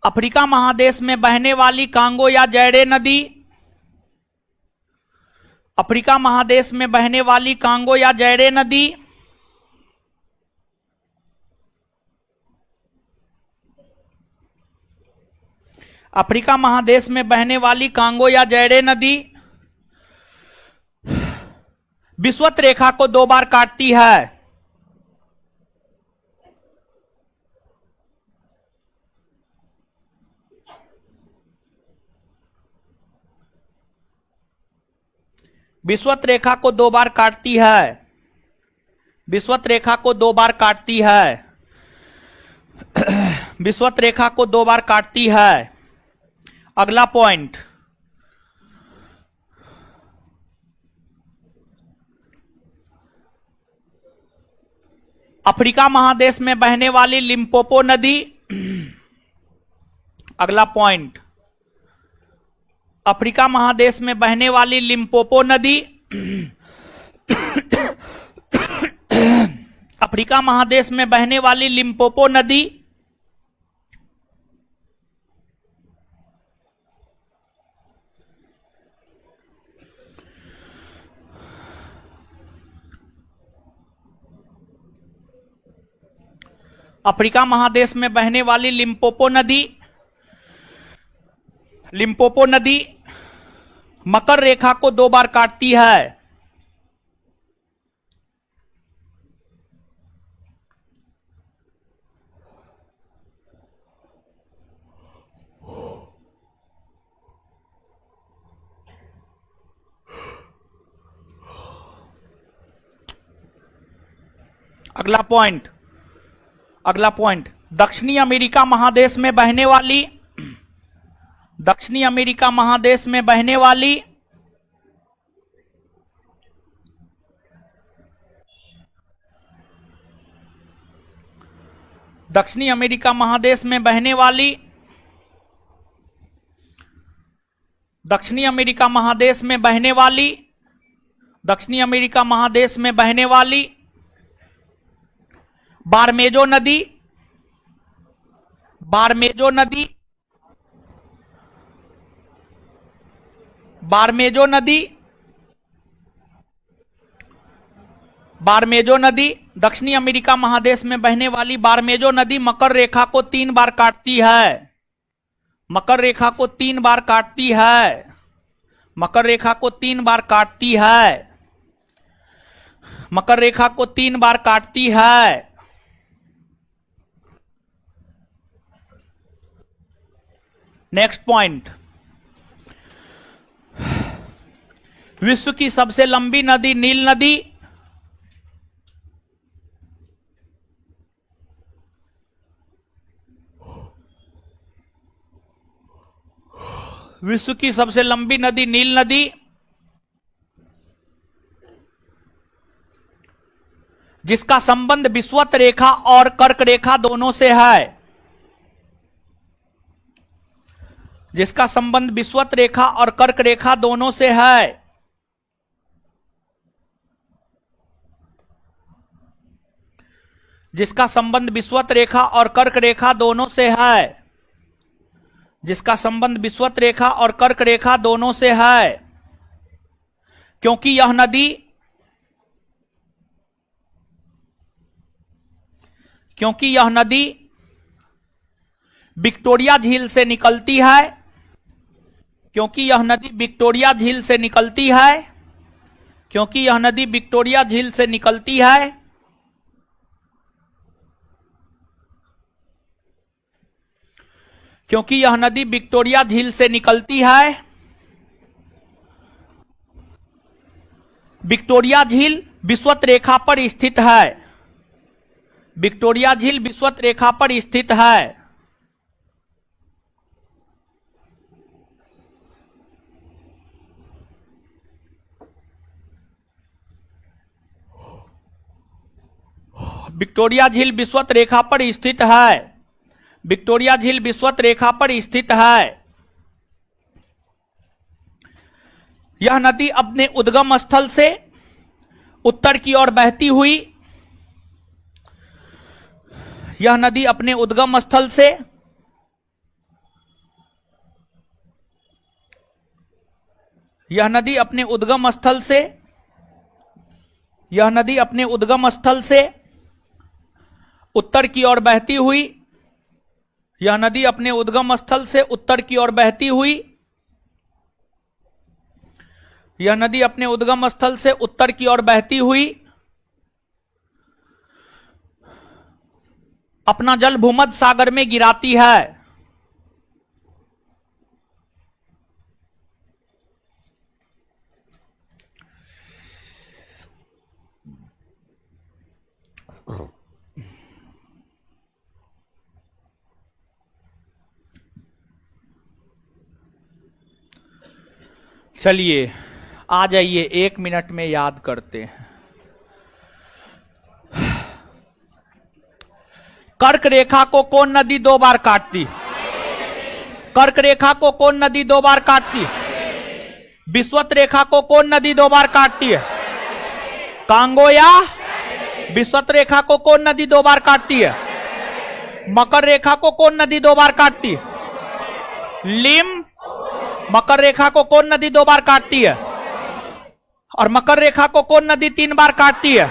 अफ्रीका महादेश में बहने वाली कांगो या जैरे नदी, अफ्रीका महादेश में बहने वाली कांगो या जैरे नदी, अफ्रीका महादेश में बहने वाली कांगो या जैरे नदी विषुवत रेखा को 2 बार काटती है। विषुवत रेखा को 2 बार काटती है। विषुवत रेखा को 2 बार काटती है। विषुवत रेखा को 2 बार काटती है। अगला पॉइंट, अफ्रीका महादेश में बहने वाली लिम्पोपो नदी, अगला पॉइंट, अफ्रीका महादेश में बहने वाली लिम्पोपो नदी, अफ्रीका महादेश में बहने वाली लिम्पोपो नदी अफ्रीका महादेश में बहने वाली लिम्पोपो नदी, लिम्पोपो नदी मकर रेखा को 2 बार काटती है। अगला पॉइंट, अगला पॉइंट, दक्षिणी अमेरिका महादेश में बहने वाली, दक्षिणी अमेरिका महादेश में बहने वाली दक्षिणी अमेरिका महादेश में बहने वाली, दक्षिणी अमेरिका महादेश में बहने वाली, दक्षिणी अमेरिका महादेश में बहने वाली बारमेजो नदी, बारमेजो नदी, बारमेजो नदी, बारमेजो नदी, दक्षिणी अमेरिका महादेश में बहने वाली बारमेजो नदी मकर रेखा को 3 बार काटती है। मकर रेखा को 3 बार काटती है। मकर रेखा को 3 बार काटती है। मकर रेखा को 3 बार काटती है। नेक्स्ट पॉइंट, विश्व की सबसे लंबी नदी नील नदी, विश्व की सबसे लंबी नदी नील नदी जिसका संबंध विषुवत रेखा और कर्क रेखा दोनों से है, जिसका संबंध विषुवत रेखा और कर्क रेखा दोनों से है। जिसका संबंध विषुवत रेखा और कर्क रेखा दोनों से है। जिसका संबंध विषुवत रेखा और कर्क रेखा दोनों से है। क्योंकि यह नदी, क्योंकि यह नदी विक्टोरिया झील से निकलती है, क्योंकि यह नदी विक्टोरिया झील से निकलती है, क्योंकि यह नदी विक्टोरिया झील से निकलती है, क्योंकि यह नदी विक्टोरिया झील से निकलती है, विक्टोरिया झील विषुवत रेखा पर स्थित है। विक्टोरिया झील विषुवत रेखा पर स्थित है। विक्टोरिया झील विषुवत रेखा पर स्थित है। विक्टोरिया झील विषुवत रेखा पर स्थित है। यह नदी अपने उद्गम स्थल से उत्तर की ओर बहती हुई, यह नदी अपने उद्गम स्थल से यह नदी अपने उद्गम स्थल से यह नदी अपने उद्गम स्थल से उत्तर की ओर बहती हुई, यह नदी अपने उद्गम स्थल से उत्तर की ओर बहती हुई, यह नदी अपने उद्गम स्थल से उत्तर की ओर बहती हुई अपना जल भूमध्य सागर में गिराती है। चलिए आ जाइए, 1 मिनट में याद करते हैं। कर्क रेखा को कौन नदी 2 बार काटती? कर्क रेखा को कौन नदी 2 बार काटती? विषुवत रेखा को कौन नदी 2 बार काटती है? कांगो या विषुवत रेखा को कौन नदी 2 बार काटती है? मकर रेखा को कौन नदी 2 बार काटती है? लिम। मकर रेखा को कौन नदी 2 बार काटती है? और मकर रेखा को कौन नदी 3 बार काटती है?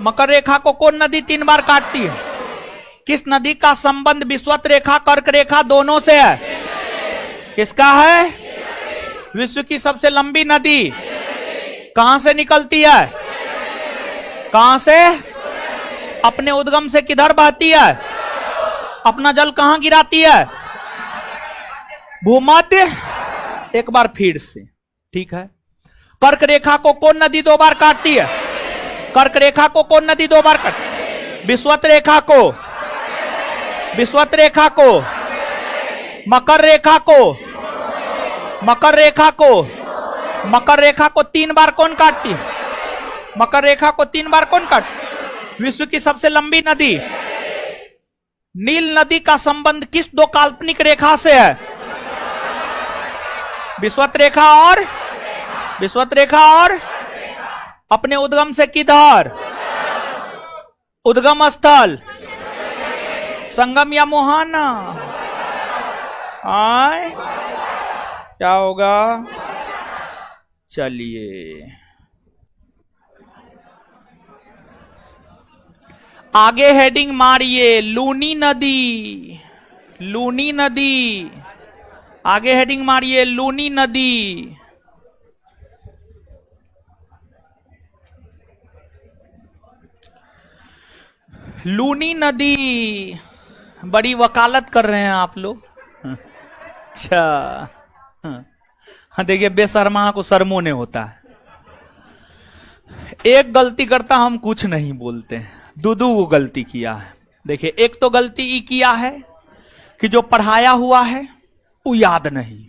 मकर रेखा को कौन नदी 3 बार काटती है? किस नदी का संबंध विषुवत रेखा कर्क रेखा दोनों से है? किसका है? विश्व की सबसे लंबी नदी कहां से निकलती है? कहां से? अपने उद्गम से किधर बहती है? अपना जल कहां गिराती है? भूमध्य। एक बार फिर से, ठीक है। कर्क रेखा को कौन नदी 2 बार काटती है? कर्क रेखा को कौन नदी 2 बार काटती? विषुवत रेखा को, विषुवत रेखा को, मकर रेखा को, मकर रेखा को, मकर रेखा को 3 बार कौन काटती है? मकर रेखा को 3 बार कौन काटती? विश्व की सबसे लंबी नदी नील नदी का संबंध किस 2 काल्पनिक रेखा से है? विषुवत रेखा और विषुवत रेखा और अपने उद्गम से किधर? उद्गम स्थल, संगम या मुहाना? आए क्या होगा? चलिए आगे हेडिंग मारिए, लूनी नदी। लूनी नदी, आगे हेडिंग मारिए, लूनी नदी। लूनी नदी, बड़ी वकालत कर रहे हैं आप लोग। अच्छा हाँ, देखिए बेशर्मा को शर्मों ने होता है। एक गलती करता हम कुछ नहीं बोलते, दो गलती किया है। देखिए एक तो गलती ये किया है कि जो पढ़ाया हुआ है वो याद नहीं।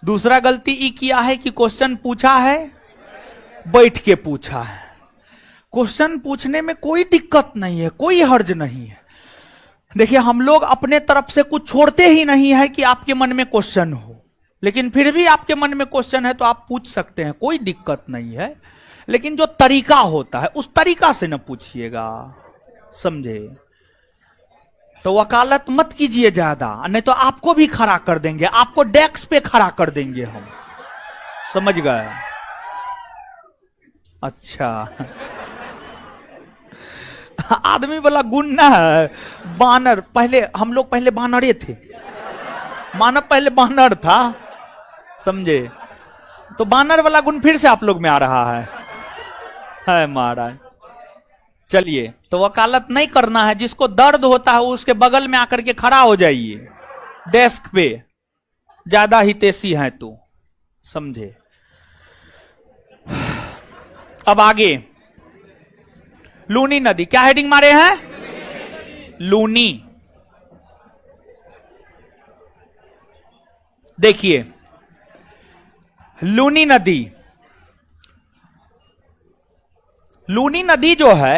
दूसरा गलती ये किया है कि क्वेश्चन पूछा है बैठ के पूछा है। क्वेश्चन पूछने में कोई दिक्कत नहीं है, कोई हर्ज नहीं है। देखिए हम लोग अपने तरफ से कुछ छोड़ते ही नहीं है कि आपके मन में क्वेश्चन हो, लेकिन फिर भी आपके मन में क्वेश्चन है तो आप पूछ सकते हैं, कोई दिक्कत नहीं है। लेकिन जो तरीका होता है उस तरीका से न पूछिएगा, समझे? तो वकालत मत कीजिए ज्यादा, नहीं तो आपको भी खड़ा कर देंगे, आपको डेस्क पे खड़ा कर देंगे हम, समझ गए? अच्छा आदमी वाला गुण ना है, बानर। पहले हम लोग पहले बानरे थे, मानव पहले बानर था, समझे? तो बानर वाला गुण फिर से आप लोग में आ रहा है महाराज। चलिए तो वकालत नहीं करना है, जिसको दर्द होता है उसके बगल में आकर के खड़ा हो जाइए डेस्क पे, ज्यादा हितैषी हैं तो, समझे? अब आगे लूनी नदी, क्या हेडिंग मारे हैं? लूनी। देखिए लूनी नदी, लूनी नदी जो है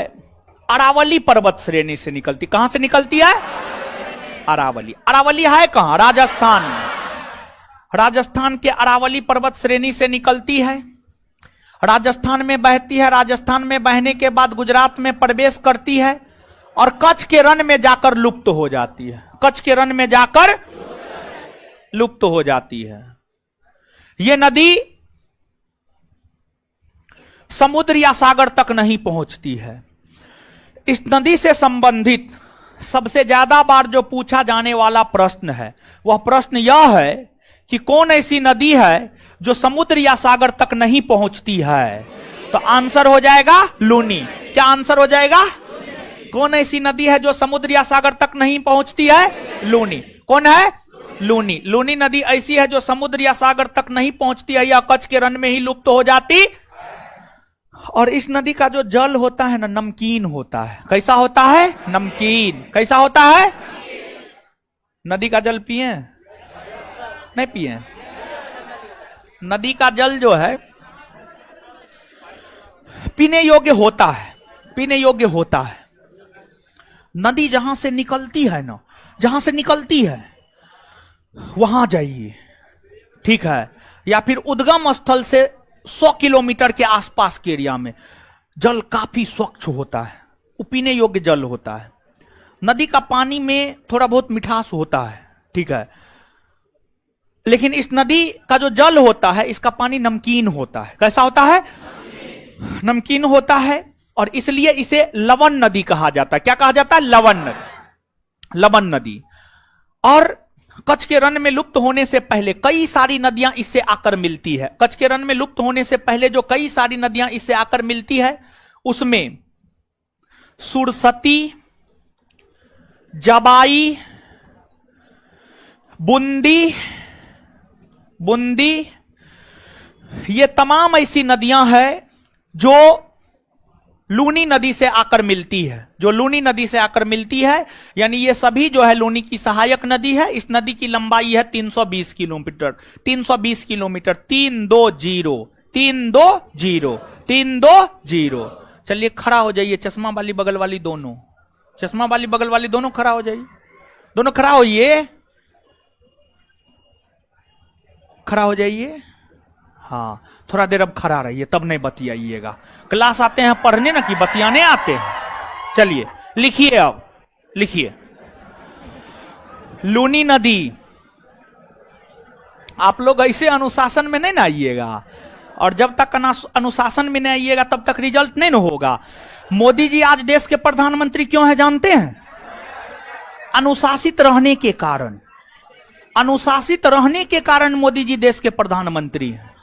अरावली पर्वत श्रेणी से निकलती। कहां से निकलती है? अरावली। अरावली है कहां? राजस्थान में। राजस्थान के अरावली पर्वत श्रेणी से निकलती है, राजस्थान में बहती है, राजस्थान में बहने के बाद गुजरात में प्रवेश करती है और कच्छ के रण में जाकर लुप्त हो जाती है। कच्छ के रण में जाकर लुप्त हो जाती है। यह नदी समुद्र या सागर तक नहीं पहुंचती है। इस नदी से संबंधित सबसे ज्यादा बार जो पूछा जाने वाला प्रश्न है वह प्रश्न यह है कि कौन ऐसी नदी है जो समुद्र या सागर तक नहीं पहुंचती है? तो आंसर हो जाएगा लूनी। क्या आंसर हो जाएगा? कौन ऐसी नदी है जो समुद्र या सागर तक नहीं पहुंचती है? लूनी। कौन है? लूनी। लूनी नदी ऐसी है जो समुद्र या सागर तक नहीं पहुंचती है या कच्छ के रण में ही लुप्त हो जाती। और इस नदी का जो जल होता है ना, नमकीन होता है। कैसा होता है? नमकीन। कैसा होता है? नदी का जल पिए? नहीं पिए? नदी का जल जो है पीने योग्य होता है, पीने योग्य होता है। नदी जहां से निकलती है ना, जहां से निकलती है वहां जाइए, ठीक है, या फिर उद्गम स्थल से 100 किलोमीटर के आसपास के एरिया में जल काफी स्वच्छ होता है, वो पीने योग्य जल होता है। नदी का पानी में थोड़ा बहुत मिठास होता है, ठीक है, लेकिन इस नदी का जो जल होता है इसका पानी नमकीन होता है। कैसा होता है? नमकीन होता है और इसलिए इसे लवण नदी कहा जाता है। क्या कहा जाता है? लवण नदी। लवण नदी। और कच्छ के रण में लुप्त होने से पहले कई सारी नदियां इससे आकर मिलती है। कच्छ के रण में लुप्त होने से पहले जो कई सारी नदियां इससे आकर मिलती है उसमें सुरसती, जबाई, बुंदी, ये तमाम ऐसी नदियां हैं जो लूनी नदी से आकर मिलती है, जो लूनी नदी से आकर मिलती है। यानी ये सभी जो है लूनी की सहायक नदी है। इस नदी की लंबाई है 320 किलोमीटर। 320 किलोमीटर। 320। चलिए खड़ा हो जाइए, चश्मा वाली बगल वाली दोनों, चश्मा वाली बगल वाली दोनों खड़ा हो जाइए, दोनों खड़ा होइए, खड़ा हो जाइए। हाँ, थोड़ा देर अब खड़ा रहिए, तब नहीं बतियाइएगा। क्लास आते हैं पढ़ने ना कि बतियाने आते हैं। चलिए लिखिए, अब लिखिए लूनी नदी। आप लोग ऐसे अनुशासन में नहीं ना आइएगा, और जब तक अनुशासन में नहीं आइएगा तब तक रिजल्ट नहीं ना होगा। मोदी जी आज देश के प्रधानमंत्री क्यों है जानते हैं? अनुशासित रहने के कारण। अनुशासित रहने के कारण मोदी जी देश के प्रधानमंत्री हैं।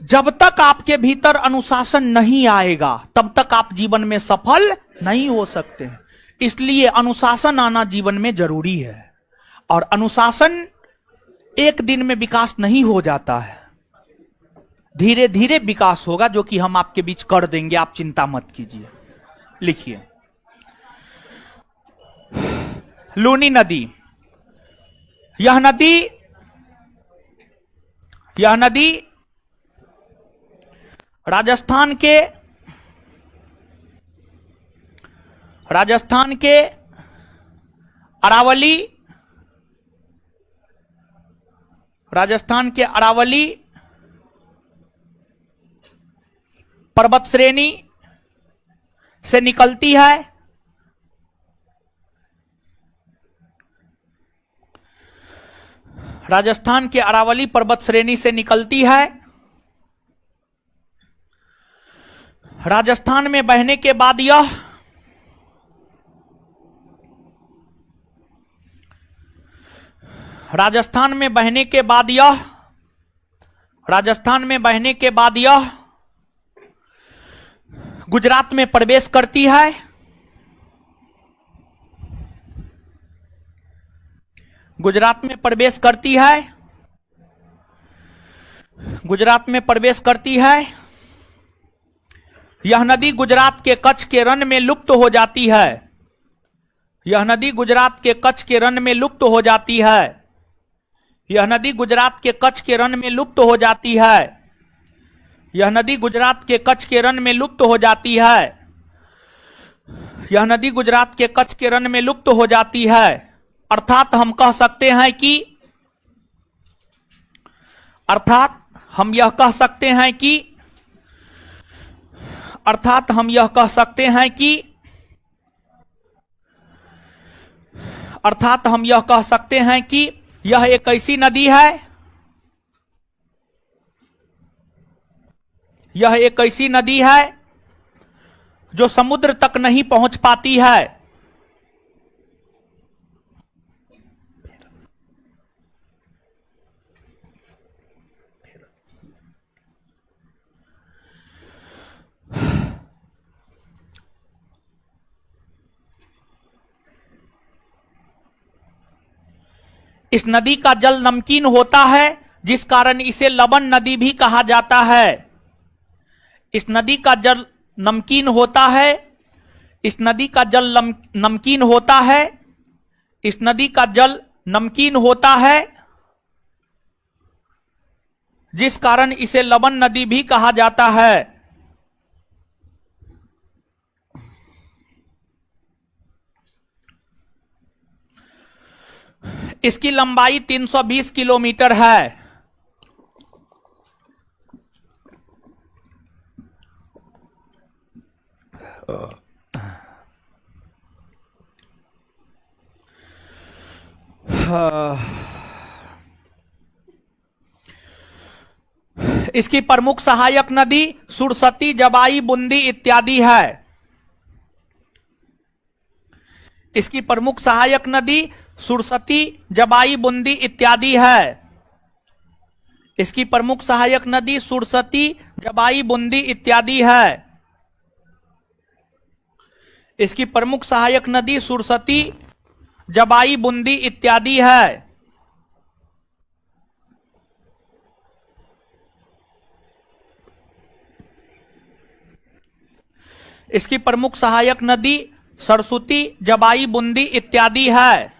जब तक आपके भीतर अनुशासन नहीं आएगा तब तक आप जीवन में सफल नहीं हो सकते हैं। इसलिए अनुशासन आना जीवन में जरूरी है। और अनुशासन एक दिन में विकास नहीं हो जाता है, धीरे धीरे विकास होगा, जो कि हम आपके बीच कर देंगे, आप चिंता मत कीजिए। लिखिए लूनी नदी। यह नदी राजस्थान के अरावली पर्वत श्रेणी से निकलती है। राजस्थान के अरावली पर्वत श्रेणी से निकलती है। राजस्थान में बहने के बाद यह राजस्थान में बहने के बाद यह गुजरात में प्रवेश करती है। गुजरात में प्रवेश करती है। यह नदी गुजरात के कच्छ के रण में लुप्त हो जाती है। यह नदी गुजरात के कच्छ के रण में लुप्त हो जाती है। यह नदी गुजरात के कच्छ के रण में लुप्त हो जाती है। यह नदी गुजरात के कच्छ के रण में लुप्त हो जाती है। यह नदी गुजरात के कच्छ के रण में लुप्त हो जाती है। अर्थात हम कह सकते हैं कि अर्थात हम यह कह सकते हैं कि अर्थात हम यह कह सकते हैं कि अर्थात हम यह कह सकते हैं कि यह एक ऐसी नदी है, यह एक ऐसी नदी है जो समुद्र तक नहीं पहुंच पाती है। इस नदी का जल नमकीन होता है, जिस कारण इसे लवण नदी भी कहा जाता है। इस नदी का जल नमकीन होता है, इस नदी का जल नमकीन होता है, इस नदी का जल नमकीन होता है, जिस कारण इसे लवण नदी भी कहा जाता है। इसकी लंबाई 320 किलोमीटर है। इसकी प्रमुख सहायक नदी सुरसती, जबाई, बूंदी इत्यादि है। इसकी प्रमुख सहायक नदी सुरसती, जबाई, बूंदी इत्यादि है। इसकी प्रमुख सहायक नदी सुरसती, जबाई, बूंदी इत्यादि है। इसकी प्रमुख सहायक नदी सुरसती, जबाई, बूंदी इत्यादि है। इसकी प्रमुख सहायक नदी सरस्वती, जबाई, बूंदी इत्यादि है।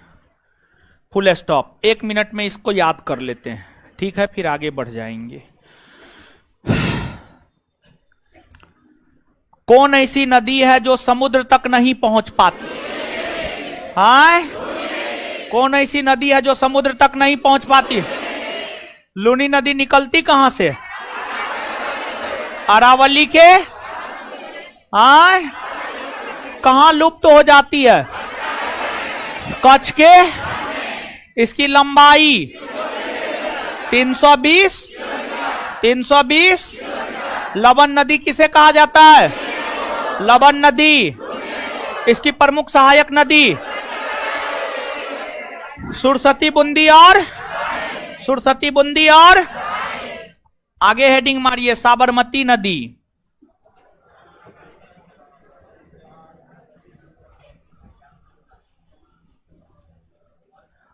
Full stop. 1 मिनट में इसको याद कर लेते हैं, ठीक है, फिर आगे बढ़ जाएंगे। कौन ऐसी नदी है जो समुद्र तक नहीं पहुंच पाती? हाय, कौन ऐसी नदी है जो समुद्र तक नहीं पहुंच पाती? लूनी नदी निकलती कहां से? अरावली के। हाय, कहां लुप्त हो जाती है? कच्छ के। इसकी लंबाई 320। लवण नदी किसे कहा जाता है? लवण नदी। इसकी प्रमुख सहायक नदी सुरसती, बूंदी और सुरसती, बूंदी और आगे हेडिंग मारिए साबरमती नदी।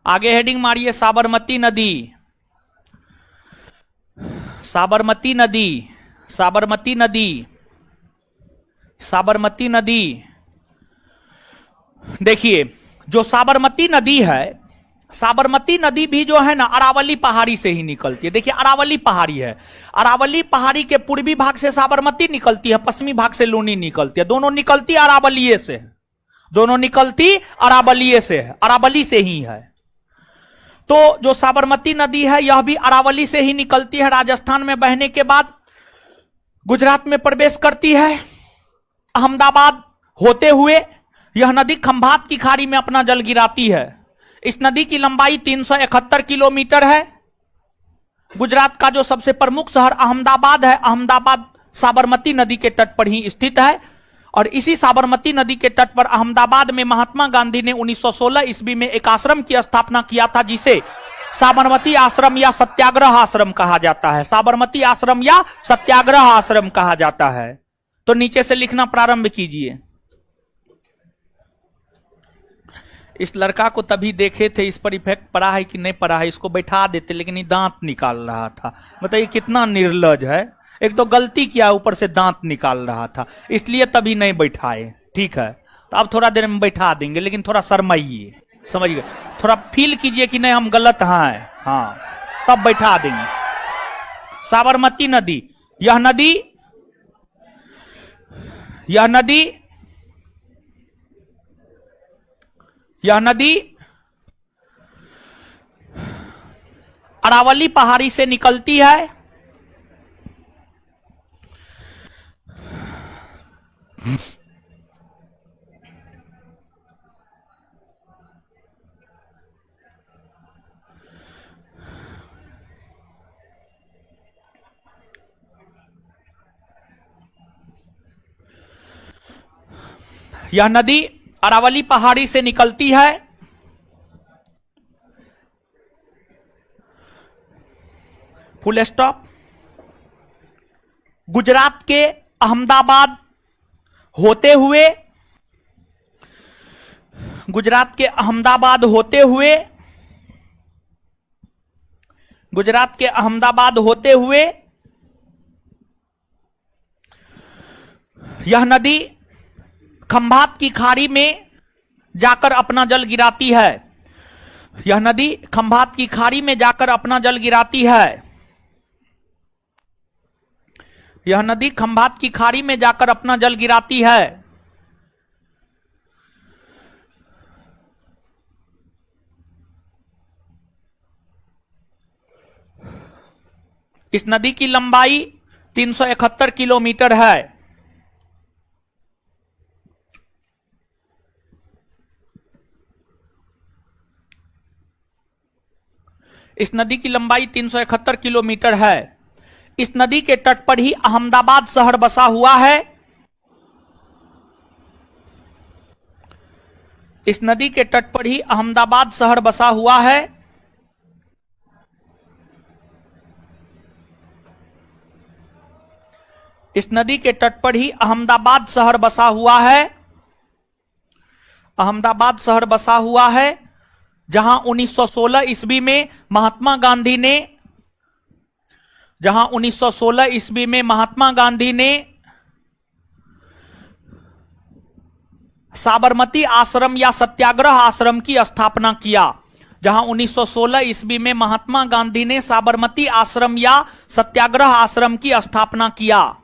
आगे हेडिंग मारिए साबरमती नदी। साबरमती नदी, साबरमती नदी, साबरमती नदी। देखिए, जो साबरमती नदी है, साबरमती नदी भी जो है ना अरावली पहाड़ी से ही निकलती है। देखिए, अरावली पहाड़ी है, अरावली पहाड़ी के पूर्वी भाग से साबरमती निकलती है, पश्चिमी भाग से लूनी निकलती है। दोनों निकलती अरावली से, दोनों निकलती अरावली से, अरावली से ही है। तो जो साबरमती नदी है यह भी अरावली से ही निकलती है। राजस्थान में बहने के बाद गुजरात में प्रवेश करती है। अहमदाबाद होते हुए यह नदी खंभात की खाड़ी में अपना जल गिराती है। इस नदी की लंबाई 371 किलोमीटर है। गुजरात का जो सबसे प्रमुख शहर अहमदाबाद है, अहमदाबाद साबरमती नदी के तट पर ही स्थित है। और इसी साबरमती नदी के तट पर अहमदाबाद में महात्मा गांधी ने 1916 ईस्वी में एक आश्रम की स्थापना किया था, जिसे साबरमती आश्रम या सत्याग्रह आश्रम कहा जाता है। साबरमती आश्रम या सत्याग्रह आश्रम कहा जाता है। तो नीचे से लिखना प्रारंभ कीजिए। इस लड़का को तभी देखे थे, इस पर इफेक्ट पड़ा है कि नहीं पड़ा है, इसको बैठा देते, लेकिन ये दांत निकाल रहा था। बताइए कितना निर्लज है। एक तो गलती किया, ऊपर से दांत निकाल रहा था, इसलिए तभी नहीं बैठाए। ठीक है, तो अब थोड़ा देर में बैठा देंगे, लेकिन थोड़ा शर्माइए, समझ गए, थोड़ा फील कीजिए कि नहीं हम गलत हैं, हाँ, तब बैठा देंगे। साबरमती नदी, यह नदी, यह नदी, यह नदी अरावली पहाड़ी से निकलती है। यह नदी अरावली पहाड़ी से निकलती है। Full stop. गुजरात के अहमदाबाद होते हुए, गुजरात के अहमदाबाद होते हुए, गुजरात के अहमदाबाद होते हुए यह नदी खंभात की खाड़ी में जाकर अपना जल गिराती है। यह नदी खंभात की खाड़ी में जाकर अपना जल गिराती है। यह नदी खंभात की खाड़ी में जाकर अपना जल गिराती है। इस नदी की लंबाई 371 किलोमीटर है। इस नदी की लंबाई 371 किलोमीटर है। इस नदी के तट पर ही अहमदाबाद शहर बसा हुआ है। इस नदी के तट पर ही अहमदाबाद शहर बसा हुआ है। इस नदी के तट पर ही अहमदाबाद शहर बसा हुआ है। अहमदाबाद शहर बसा हुआ है, जहां 1916 ईस्वी में महात्मा गांधी ने, जहां 1916 ईस्वी में महात्मा गांधी ने साबरमती आश्रम या सत्याग्रह आश्रम की स्थापना किया। जहां 1916 ईस्वी में महात्मा गांधी ने साबरमती आश्रम या सत्याग्रह आश्रम की स्थापना किया।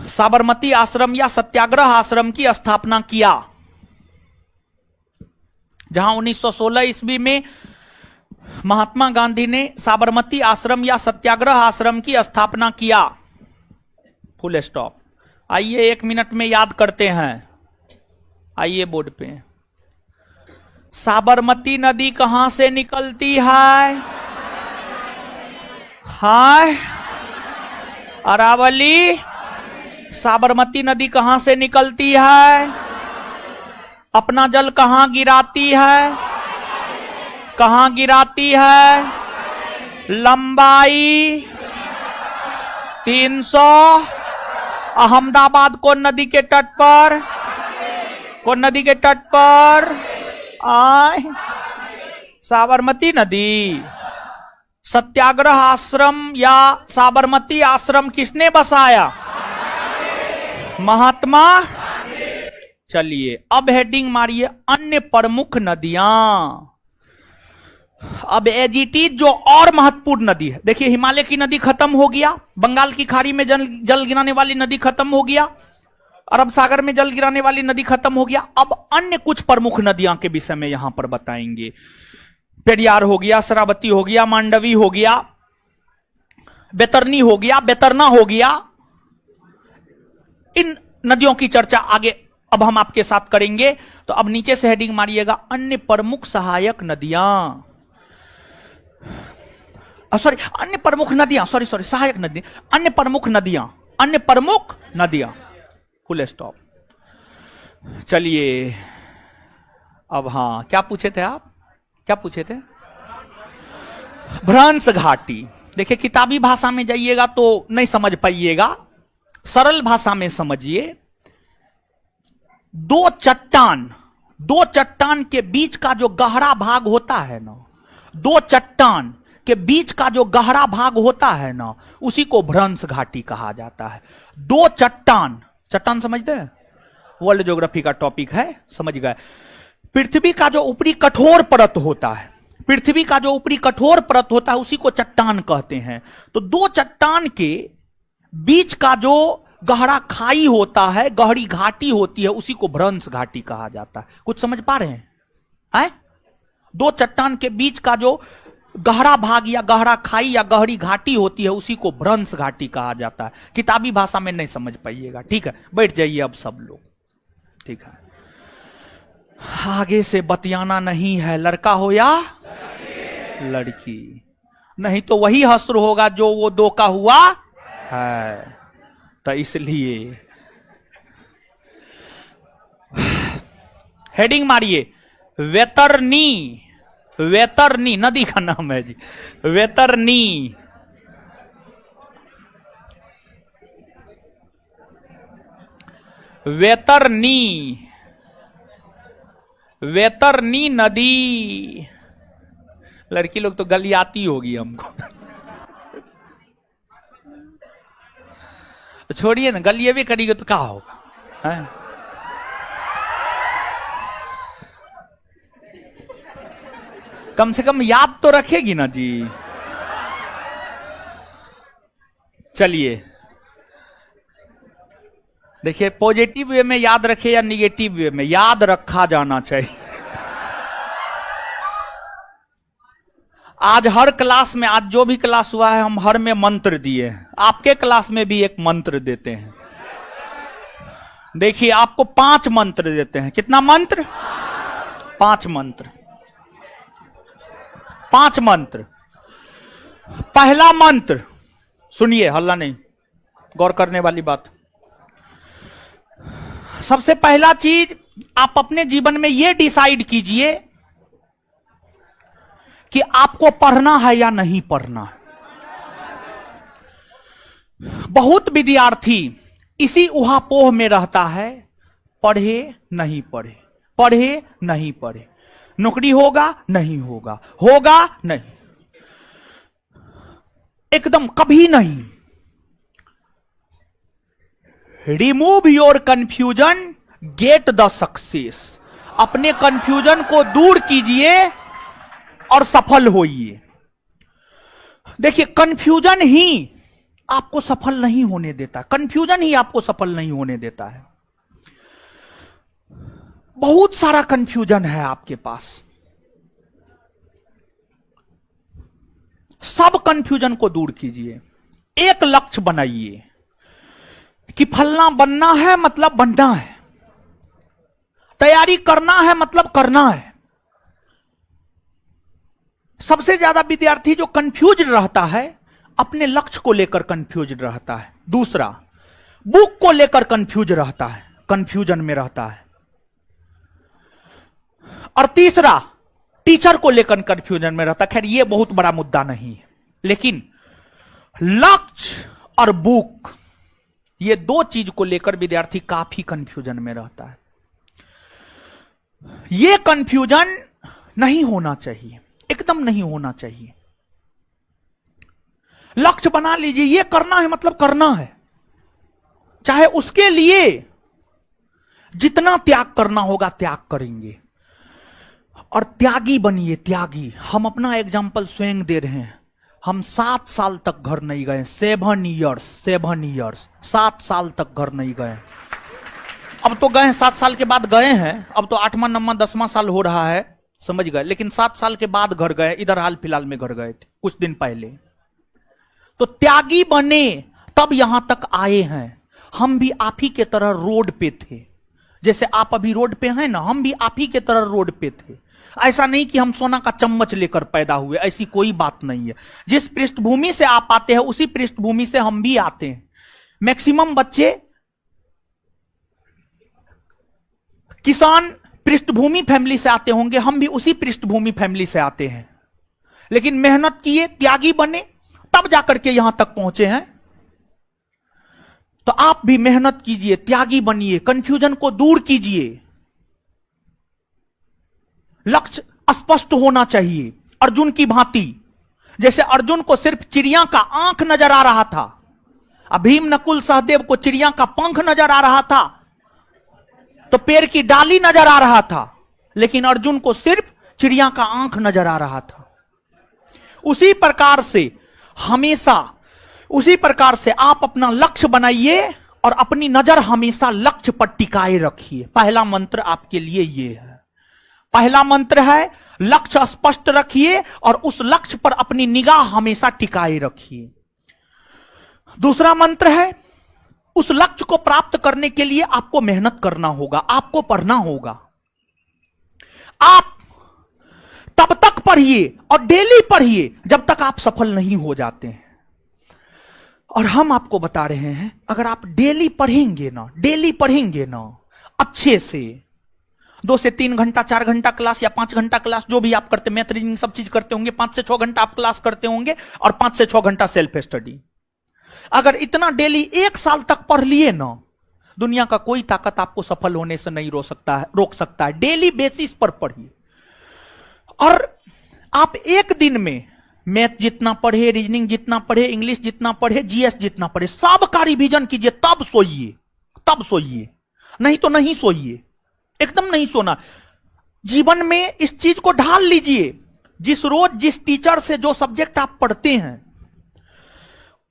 साबरमती आश्रम या सत्याग्रह आश्रम की स्थापना किया, जहां 1916 ईस्वी में महात्मा गांधी ने साबरमती आश्रम या सत्याग्रह आश्रम की स्थापना किया। Full stop. आइए 1 मिनट में याद करते हैं। आइए बोर्ड पे। साबरमती नदी कहां से निकलती है? हाय, अरावली। साबरमती नदी कहां से निकलती है? अपना जल कहां गिराती है? कहां गिराती है? लंबाई 300। अहमदाबाद कौन नदी के तट पर? कौन नदी के तट पर? आए, साबरमती नदी। सत्याग्रह आश्रम या साबरमती आश्रम किसने बसाया? महात्मा। चलिए अब हेडिंग मारिए अन्य प्रमुख नदियां। अब एजीटी जो और महत्वपूर्ण नदी है, देखिए हिमालय की नदी खत्म हो गया, बंगाल की खाड़ी में जल गिराने वाली नदी खत्म हो गया, अरब सागर में जल गिराने वाली नदी खत्म हो गया। अब अन्य कुछ प्रमुख नदियां के विषय में यहां पर बताएंगे। पेरियार हो गया, शरावती हो गया, मांडवी हो गया, बैतरनी हो गया, बैतरना हो गया। इन नदियों की चर्चा आगे अब हम आपके साथ करेंगे। तो अब नीचे से हेडिंग मारिएगा अन्य प्रमुख सहायक नदियां, सॉरी अन्य प्रमुख नदियां, सॉरी सहायक नदी, अन्य प्रमुख नदियां, अन्य प्रमुख नदियां। Full stop. चलिए अब हाँ, क्या पूछे थे आप? क्या पूछे थे? भ्रंश घाटी। देखिए किताबी भाषा में जाइएगा तो नहीं समझ पाइएगा, सरल भाषा में समझिए। दो चट्टान के बीच का जो गहरा भाग होता है ना, दो चट्टान के बीच का जो गहरा भाग होता है ना, उसी को भ्रंश घाटी कहा जाता है। दो चट्टान, चट्टान समझते हैं, वर्ल्ड ज्योग्राफी का टॉपिक है, समझ गए। पृथ्वी का जो ऊपरी कठोर परत होता है, पृथ्वी का जो ऊपरी कठोर परत होता है उसी को चट्टान कहते हैं। तो दो चट्टान के बीच का जो गहरा खाई होता है, गहरी घाटी होती है, उसी को भ्रंश घाटी कहा जाता है। कुछ समझ पा रहे हैं? है? दो चट्टान के बीच का जो गहरा भाग या गहरा खाई या गहरी घाटी होती है उसी को भ्रंश घाटी कहा जाता है। किताबी भाषा में नहीं समझ पाइएगा, ठीक है? बैठ जाइए अब सब लोग, ठीक है? आगे से बतियाना नहीं है, लड़का हो या लड़की, नहीं तो वही हश्र होगा जो वो दो का हुआ है। तो इसलिए हेडिंग मारिए, वेतरनी, वेतरनी नदी का नाम है जी, वेतरनी। वेतरनी, वेतरनी नदी। लड़की लोग तो गलियाती होगी हमको। छोड़िए ना, गलिए भी करिएगा तो क्या होगा, है? कम से कम याद तो रखेगी ना जी। चलिए देखिए, पॉजिटिव वे में याद रखे या निगेटिव वे में, याद रखा जाना चाहिए। आज हर क्लास में, आज जो भी क्लास हुआ है, हम हर में मंत्र दिए हैं। आपके क्लास में भी एक मंत्र देते हैं। देखिए, आपको 5 मंत्र देते हैं। कितना मंत्र? 5 मंत्र, 5 मंत्र। पहला मंत्र सुनिए, हल्ला नहीं, गौर करने वाली बात। सबसे पहला चीज, आप अपने जीवन में यह डिसाइड कीजिए कि आपको पढ़ना है या नहीं पढ़ना है। बहुत विद्यार्थी इसी उहापोह में रहता है, पढ़े नहीं पढ़े, पढ़े नहीं पढ़े, नौकरी होगा नहीं होगा, होगा नहीं, एकदम कभी नहीं। Remove your confusion, get the success. अपने कंफ्यूजन को दूर कीजिए और सफल होइए। देखिए, कंफ्यूजन ही आपको सफल नहीं होने देता, कंफ्यूजन ही आपको सफल नहीं होने देता है। बहुत सारा कंफ्यूजन है आपके पास, सब कंफ्यूजन को दूर कीजिए। एक लक्ष्य बनाइए कि फलना बनना है मतलब बनना है, तैयारी करना है मतलब करना है। सबसे ज्यादा विद्यार्थी जो कंफ्यूज रहता है, अपने लक्ष्य को लेकर कंफ्यूज रहता है। दूसरा, बुक को लेकर कंफ्यूज रहता है, कंफ्यूजन में रहता है। और तीसरा, टीचर को लेकर कंफ्यूजन में रहता है। खैर, यह बहुत बड़ा मुद्दा नहीं है, लेकिन लक्ष्य और बुक, ये दो चीज को लेकर विद्यार्थी काफी कंफ्यूजन में रहता है। यह कंफ्यूजन नहीं होना चाहिए, एकदम नहीं होना चाहिए। लक्ष्य बना लीजिए, यह करना है मतलब करना है, चाहे उसके लिए जितना त्याग करना होगा त्याग करेंगे। और त्यागी बनिए, त्यागी। हम अपना एग्जाम्पल स्वयं दे रहे हैं। हम 7 साल तक घर नहीं गए, 7 इयर्स, 7 साल तक घर नहीं गए। अब तो गए, 7 साल के बाद गए हैं, अब तो 8वां 9वां 10वां साल हो रहा है, समझ गए। लेकिन 7 साल के बाद घर गए, इधर हाल फिलहाल में घर गए थे कुछ दिन पहले। तो त्यागी बने तब यहां तक आए हैं। हम भी आप ही के तरह रोड पे थे, जैसे आप अभी रोड पे हैं ना, हम भी आप ही के तरह रोड पे थे। ऐसा नहीं कि हम सोना का चम्मच लेकर पैदा हुए, ऐसी कोई बात नहीं है। जिस पृष्ठभूमि से आप आते हैं उसी पृष्ठभूमि से हम भी आते हैं। मैक्सिमम बच्चे किसान पृष्ठभूमि फैमिली से आते होंगे, हम भी उसी पृष्ठभूमि फैमिली से आते हैं। लेकिन मेहनत किए, त्यागी बने, तब जाकर के यहां तक पहुंचे हैं। तो आप भी मेहनत कीजिए, त्यागी बनिए, कंफ्यूजन को दूर कीजिए। लक्ष्य स्पष्ट होना चाहिए, अर्जुन की भांति। जैसे अर्जुन को सिर्फ चिड़िया का आंख नजर आ रहा था, भीम नकुल सहदेव को चिड़िया का पंख नजर आ रहा था, तो पेड़ की डाली नजर आ रहा था, लेकिन अर्जुन को सिर्फ चिड़िया का आंख नजर आ रहा था। उसी प्रकार से हमेशा, उसी प्रकार से आप अपना लक्ष्य बनाइए और अपनी नजर हमेशा लक्ष्य पर टिकाए रखिए। पहला मंत्र आपके लिए यह है। पहला मंत्र है लक्ष्य स्पष्ट रखिए और उस लक्ष्य पर अपनी निगाह हमेशा टिकाए रखिए। दूसरा मंत्र है उस लक्ष्य को प्राप्त करने के लिए आपको मेहनत करना होगा, आपको पढ़ना होगा। आप तब तक पढ़िए और डेली पढ़िए जब तक आप सफल नहीं हो जाते हैं। और हम आपको बता रहे हैं अगर आप डेली पढ़ेंगे ना, डेली पढ़ेंगे ना अच्छे से, 2 से 3 घंटा, 4 घंटा क्लास या 5 घंटा क्लास, जो भी आप करते, मैथ रीजनिंग सब चीज करते होंगे, 5 से 6 घंटा आप क्लास करते होंगे और 5 से 6 घंटा सेल्फ स्टडी। अगर इतना डेली 1 साल तक पढ़ लिए ना, दुनिया का कोई ताकत आपको सफल होने से नहीं रोक सकता है। डेली बेसिस पर पढ़िए। और आप एक दिन में मैथ जितना पढ़े, रीजनिंग जितना पढ़े, इंग्लिश जितना पढ़े, जीएस जितना पढ़े, सबका रिवीजन कीजिए, तब सोइए, तब सोइए, नहीं तो नहीं सोइए, एकदम नहीं सोना। जीवन में इस चीज को ढाल लीजिए, जिस रोज जिस टीचर से जो सब्जेक्ट आप पढ़ते हैं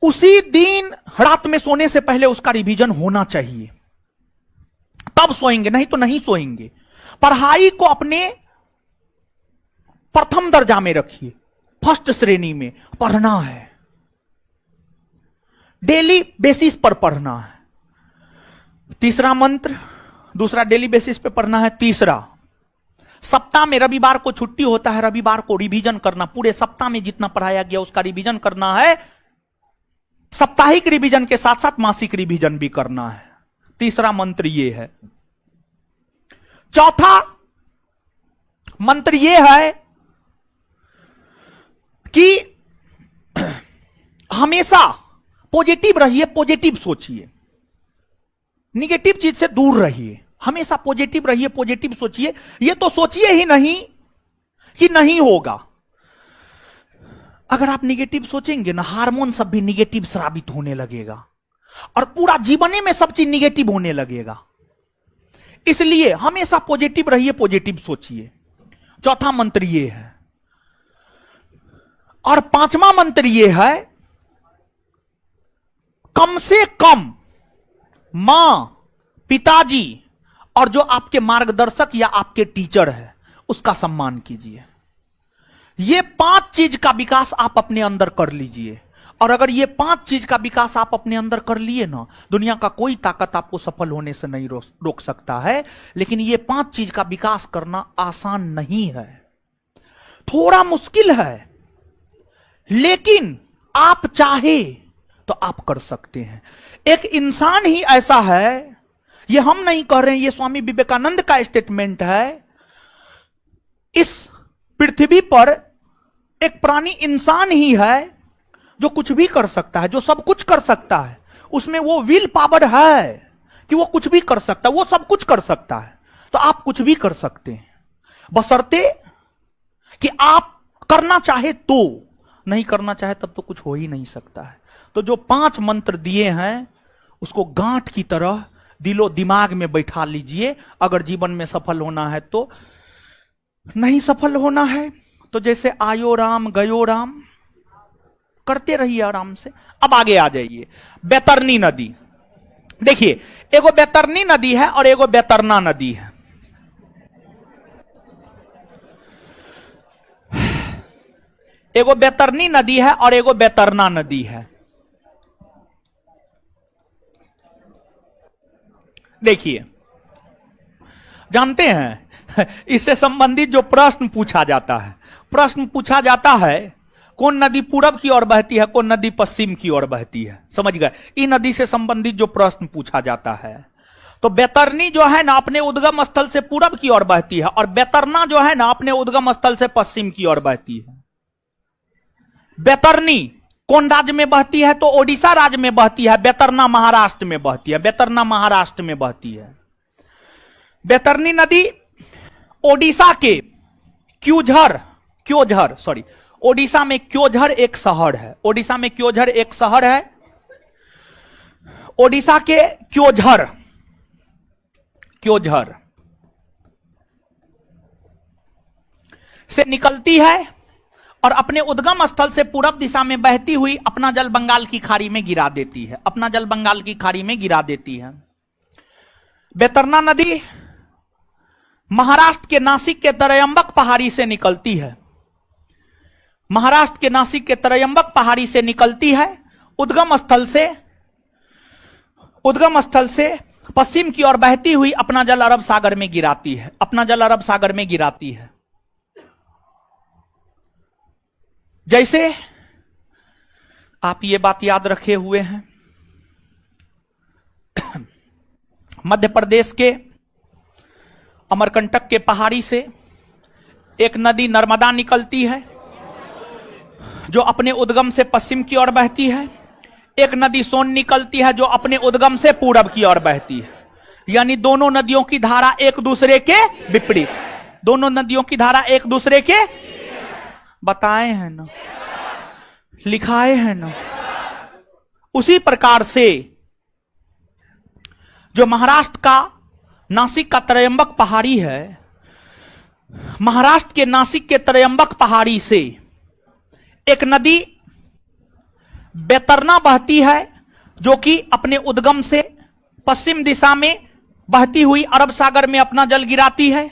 उसी दिन रात में सोने से पहले उसका रिवीजन होना चाहिए, तब सोएंगे, नहीं तो नहीं सोएंगे। पढ़ाई को अपने प्रथम दर्जा में रखिए, फर्स्ट श्रेणी में पढ़ना है, डेली बेसिस पर पढ़ना है। तीसरा मंत्र, दूसरा डेली बेसिस पे पढ़ना है। तीसरा, सप्ताह में रविवार को छुट्टी होता है, रविवार को रिवीजन करना, पूरे सप्ताह में जितना पढ़ाया गया उसका रिवीजन करना है। साप्ताहिक रिवीजन के साथ साथ मासिक रिवीजन भी करना है। तीसरा मंत्र यह है। चौथा मंत्र यह है कि हमेशा पॉजिटिव रहिए, पॉजिटिव सोचिए, निगेटिव चीज से दूर रहिए। हमेशा पॉजिटिव रहिए, पॉजिटिव सोचिए। यह तो सोचिए ही नहीं कि नहीं होगा। अगर आप निगेटिव सोचेंगे ना, हार्मोन सब भी निगेटिव स्रावित होने लगेगा और पूरा जीवन में सब चीज निगेटिव होने लगेगा। इसलिए हमेशा पॉजिटिव रहिए, पॉजिटिव सोचिए। चौथा मंत्र यह है। और पांचवा मंत्र यह है, कम से कम मां, पिताजी और जो आपके मार्गदर्शक या आपके टीचर है उसका सम्मान कीजिए। ये 5 चीज का विकास आप अपने अंदर कर लीजिए। और अगर ये 5 चीज का विकास आप अपने अंदर कर लिए ना, दुनिया का कोई ताकत आपको सफल होने से नहीं रोक सकता है। लेकिन ये 5 चीज का विकास करना आसान नहीं है, थोड़ा मुश्किल है, लेकिन आप चाहे तो आप कर सकते हैं। एक इंसान ही ऐसा है, ये हम नहीं कह रहे हैं, ये स्वामी विवेकानंद का स्टेटमेंट है। इस पृथ्वी पर एक प्राणी इंसान ही है जो कुछ भी कर सकता है, जो सब कुछ कर सकता है। उसमें वो विल पावर है कि वो कुछ भी कर सकता है, वो सब कुछ कर सकता है। तो आप कुछ भी कर सकते हैं, बशर्ते कि आप करना चाहे तो, नहीं करना चाहे तब तो कुछ हो ही नहीं सकता है। तो जो 5 मंत्र दिए हैं उसको गांठ की तरह दिलो दिमाग में बैठा लीजिए। अगर जीवन में सफल होना है तो, नहीं सफल होना है तो जैसे आयो राम गयो राम करते रहिए आराम से। अब आगे आ जाइए। बैतरनी नदी, देखिए एगो बैतरनी नदी है और एगो बैतरना नदी है। एगो बैतरनी नदी है और एगो बैतरना नदी है। देखिए, जानते हैं इससे संबंधित जो प्रश्न पूछा जाता है, प्रश्न पूछा जाता है कौन नदी पूरब की ओर बहती है, कौन नदी पश्चिम की ओर बहती है। समझ गए? इन नदी से संबंधित जो प्रश्न पूछा जाता है, तो बैतरनी जो है ना अपने उद्गम स्थल से पूरब की ओर बहती है और बैतरना जो है ना अपने उद्गम स्थल से पश्चिम की ओर बहती है। बैतरनी कौन राज्य में बहती है? तो ओडिशा राज्य में बहती है। बैतरना महाराष्ट्र में बहती है। बैतरना महाराष्ट्र में बहती है। बैतरनी नदी ओडिशा के क्योझर ओडिशा में क्योंझर एक शहर है, ओडिशा में क्योंझर एक शहर है। ओडिशा के क्योंझर से निकलती है और अपने उद्गम स्थल से पूरब दिशा में बहती हुई अपना जल बंगाल की खाड़ी में गिरा देती है, अपना जल बंगाल की खाड़ी में गिरा देती है। बैतरना नदी महाराष्ट्र के नासिक के त्रयंबक पहाड़ी से निकलती है, महाराष्ट्र के नासिक के त्रयंबक पहाड़ी से निकलती है। उद्गम स्थल से पश्चिम की ओर बहती हुई अपना जल अरब सागर में गिराती है, अपना जल अरब सागर में गिराती है। जैसे आप ये बात याद रखे हुए हैं, मध्य प्रदेश के अमरकंटक के पहाड़ी से एक नदी नर्मदा निकलती है जो अपने उद्गम से पश्चिम की ओर बहती है। एक नदी सोन निकलती है जो अपने उद्गम से पूरब की ओर बहती है। यानी दोनों नदियों की धारा एक दूसरे के विपरीत, दोनों नदियों की धारा एक दूसरे के, बताए हैं ना, लिखाए हैं ना। उसी प्रकार से जो महाराष्ट्र का नासिक का त्रयंबक पहाड़ी है, महाराष्ट्र के नासिक के त्रयंबक पहाड़ी से एक नदी बैतरना बहती है जो कि अपने उद्गम से पश्चिम दिशा में बहती हुई अरब सागर में अपना जल गिराती है।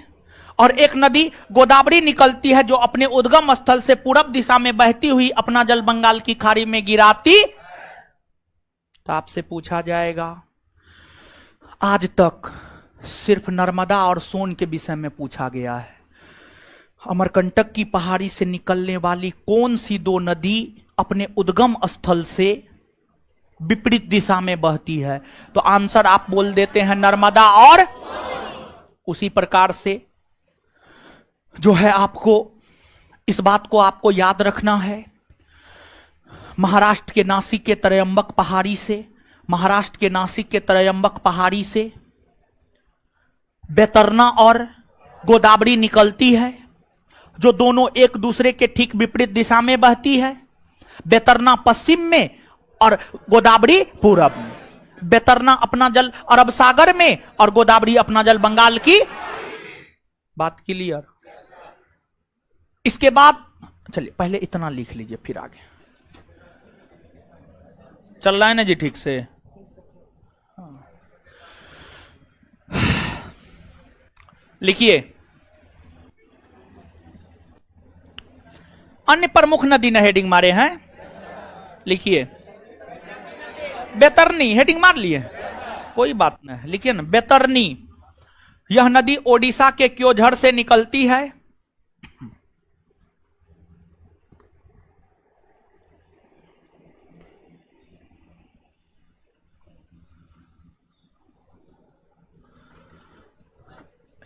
और एक नदी गोदावरी निकलती है जो अपने उद्गम स्थल से पूरब दिशा में बहती हुई अपना जल बंगाल की खाड़ी में गिराती। तो आपसे पूछा जाएगा, आज तक सिर्फ नर्मदा और सोन के विषय में पूछा गया है, अमरकंटक की पहाड़ी से निकलने वाली कौन सी दो नदी अपने उद्गम स्थल से विपरीत दिशा में बहती है? तो आंसर आप बोल देते हैं नर्मदा और। उसी प्रकार से जो है आपको इस बात को आपको याद रखना है, महाराष्ट्र के नासिक के त्रयंबक पहाड़ी से, महाराष्ट्र के नासिक के त्रयंबक पहाड़ी से बैतरना और गोदावरी निकलती है जो दोनों एक दूसरे के ठीक विपरीत दिशा में बहती है। बैतरना पश्चिम में और गोदावरी पूरब में। बैतरना अपना जल अरब सागर में और गोदावरी अपना जल बंगाल की। बात क्लियर? इसके बाद चलिए पहले इतना लिख लीजिए फिर आगे चल रहा है ना जी ठीक से। लिखिए, अन्य प्रमुख नदी ने हेडिंग मारे हैं। लिखिए बैतरनी, हेडिंग मार लिए, कोई बात नहीं, लिखिए ना बैतरनी। यह नदी ओडिशा के क्योंझर से निकलती है।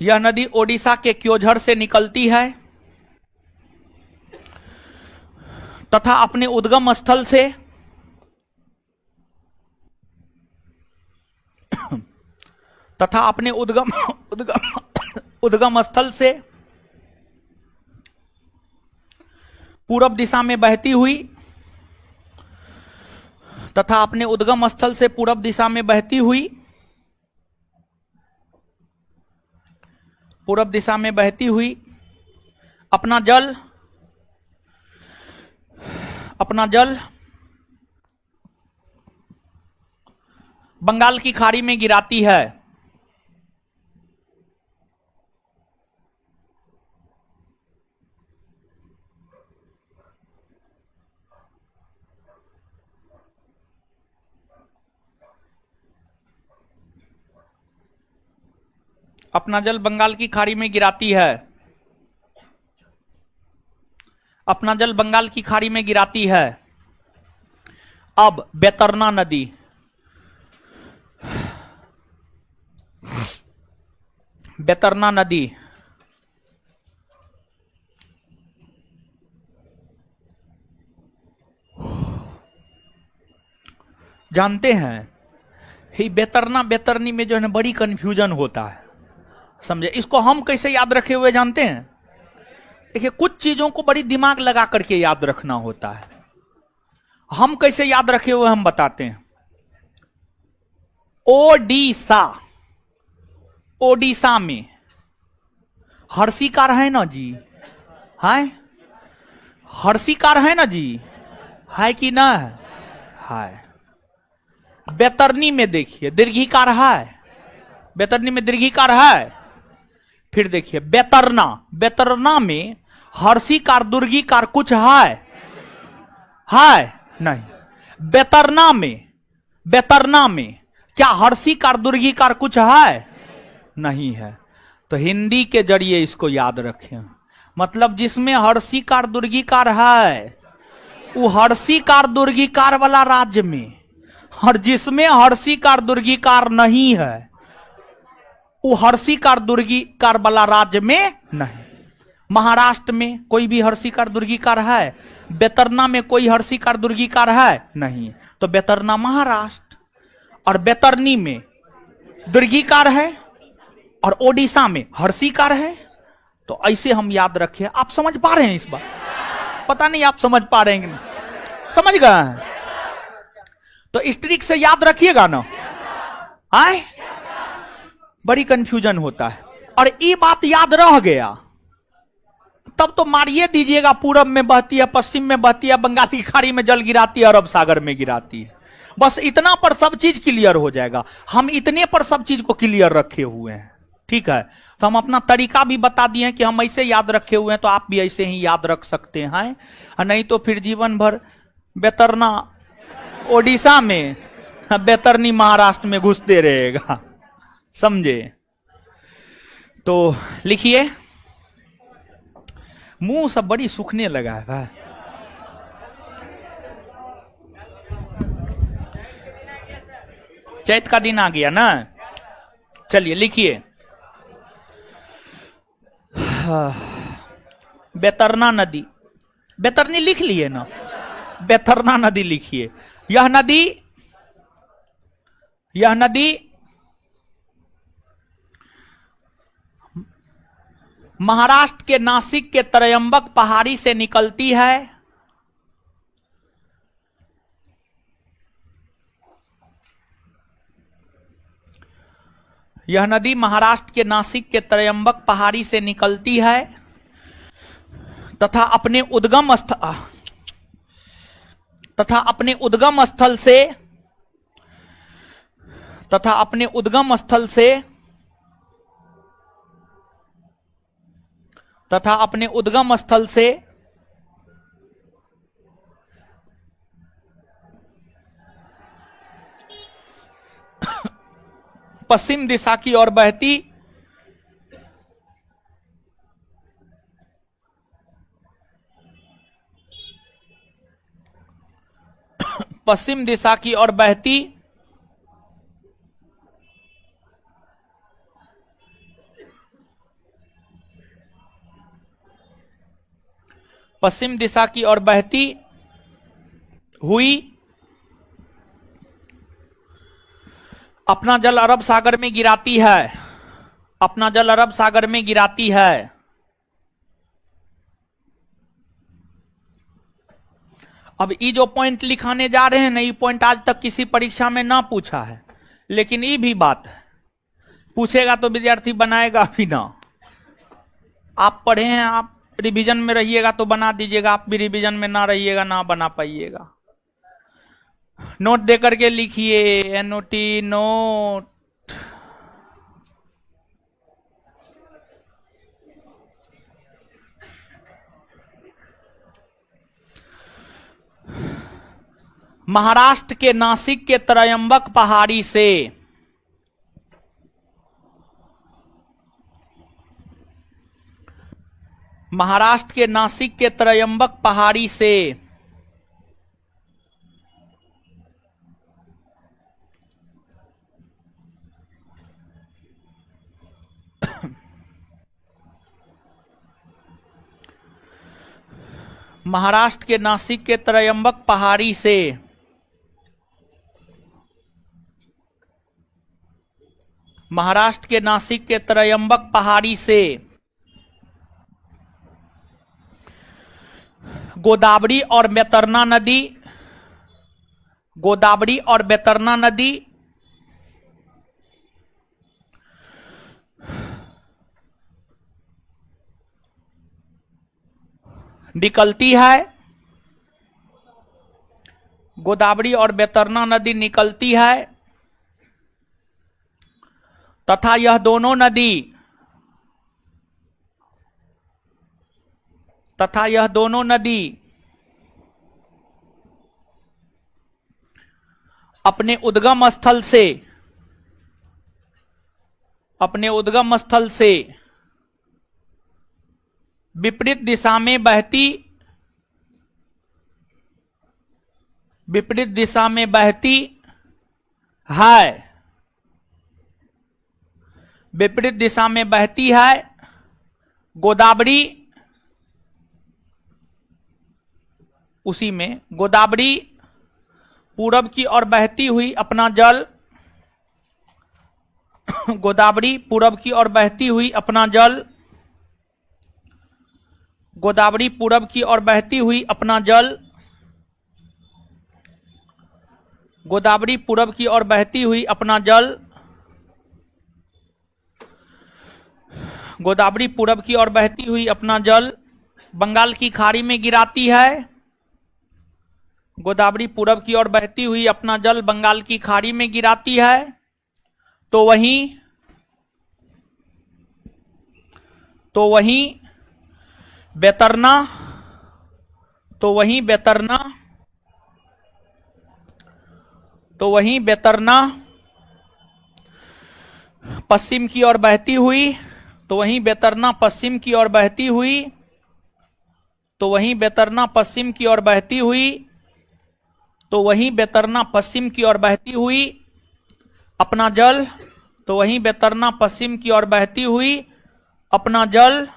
यह नदी ओडिशा के क्योंझर से निकलती है तथा अपने उद्गम स्थल से उद्गम स्थल से पूरब दिशा में बहती हुई तथा अपने उद्गम स्थल से पूरब दिशा में बहती हुई अपना जल बंगाल की खाड़ी में गिराती है। अपना जल बंगाल की खाड़ी में गिराती है। अपना जल बंगाल की खाड़ी में गिराती है। अब बैतरना नदी, बैतरना नदी जानते हैं ही बैतरना बैतरनी में जो है ना बड़ी कंफ्यूजन होता है, समझे? इसको हम कैसे याद रखे हुए जानते हैं? देखिए कुछ चीजों को बड़ी दिमाग लगा करके याद रखना होता है। हम कैसे याद रखे हुए हम बताते हैं। ओडिशा, ओडिशा में हर्षिकार है ना जी, है हर्षिकार है ना जी, है कि ना है। बैतरनी में देखिए दीर्घिकार है, बैतरनी में दीर्घिकार है। फिर देखिए बैतरना, बैतरना में हर्षिकार दुर्घिकार कुछ है नहीं। बैतरना में, बैतरना में क्या हर्षिकार दुर्घिकार कुछ है नहीं है। तो हिंदी के जरिए इसको याद रखें, मतलब जिसमें हर्षिकार दुर्घिकार है वो हर्षिकार दुर्घिकार वाला राज्य में, और जिसमें हर्षिकार दुर्घिकार नहीं है वो हर्षिकार दुर्घिकार वाला राज्य में नहीं। महाराष्ट्र में कोई भी हर्षिकार दुर्घिकार है, बैतरना में कोई हर्षिकार दुर्घिकार है नहीं, तो बैतरना महाराष्ट्र। और बैतरनी में दुर्घिकार है और ओडिशा में हर्षिकार है। तो ऐसे हम याद रखें। आप समझ पा रहे हैं इस बात? पता नहीं आप समझ पा रहे हैं कि नहीं? समझ गए? तो इस ट्रिक से याद रखिएगा ना, आए बड़ी कंफ्यूजन होता है। और ये बात याद रह गया तब तो मारिए दीजिएगा, पूरब में बहती है, पश्चिम में बहती है, बंगाल की खाड़ी में जल गिराती है, अरब सागर में गिराती है। बस इतना पर सब चीज क्लियर हो जाएगा। हम इतने पर सब चीज को क्लियर रखे हुए हैं, ठीक है। तो हम अपना तरीका भी बता दिए हैं कि हम ऐसे याद रखे हुए हैं, तो आप भी ऐसे ही याद रख सकते हैं। नहीं तो फिर जीवन भर बैतरना ओडिशा में, बैतरनी महाराष्ट्र में घुसते रहेगा, समझे? तो लिखिए, मुंह सब बड़ी सूखने लगा है भाई। चैत का दिन आ गया ना, चलिए लिखिए। बैतरना नदी, बैतरनी लिख लिए ना, बैतरना नदी लिखिए। यह नदी, यह नदी महाराष्ट्र के नासिक के त्रयंबक पहाड़ी से निकलती है। यह नदी महाराष्ट्र के नासिक के त्रयंबक पहाड़ी से निकलती है तथा अपने उद्गम स्थल, तथा अपने उद्गम स्थल से, तथा अपने उद्गम स्थल से, तथा अपने उद्गम स्थल से पश्चिम दिशा की ओर बहती, पश्चिम दिशा की ओर बहती पश्चिम दिशा की ओर बहती हुई अपना जल अरब सागर में गिराती है, अपना जल अरब सागर में गिराती है। अब ये जो पॉइंट लिखाने जा रहे हैं ना, ये पॉइंट आज तक किसी परीक्षा में ना पूछा है, लेकिन ये भी बात है, पूछेगा तो विद्यार्थी बनाएगा भी ना। आप पढ़े हैं, आप रिवीजन में रहिएगा तो बना दीजिएगा, आप भी रिवीजन में ना रहिएगा ना बना पाइएगा। नोट दे करके लिखिए, एनओटी नोट। महाराष्ट्र के नासिक के त्रयंबक पहाड़ी से, महाराष्ट्र के नासिक के त्रयंबक पहाड़ी से महाराष्ट्र के नासिक के त्रयंबक पहाड़ी से महाराष्ट्र के नासिक के त्रयंबक पहाड़ी से गोदावरी और बैतरना नदी, गोदावरी और बैतरना नदी निकलती है, गोदावरी और बैतरना नदी निकलती है तथा यह दोनों नदी अपने उद्गम स्थल से विपरीत दिशा में बहती है, विपरीत दिशा में बहती है। गोदावरी, उसी में गोदावरी पूरब की ओर बहती हुई अपना जल, गोदावरी पूरब की ओर बहती हुई अपना जल, गोदावरी पूरब की ओर बहती हुई अपना जल, गोदावरी पूरब की ओर बहती हुई अपना जल, गोदावरी पूरब की ओर बहती हुई अपना जल बंगाल की खाड़ी में गिराती है। गोदावरी पूरब की ओर बहती हुई अपना जल बंगाल की खाड़ी में गिराती है। तो वहीं बैतरना पश्चिम की ओर बहती हुई, तो वहीं बैतरना पश्चिम की ओर बहती हुई, तो वहीं बैतरना पश्चिम की ओर बहती हुई, तो वहीं बैतरना पश्चिम की ओर बहती हुई अपना जल, तो वहीं बैतरना पश्चिम की ओर बहती हुई अपना जल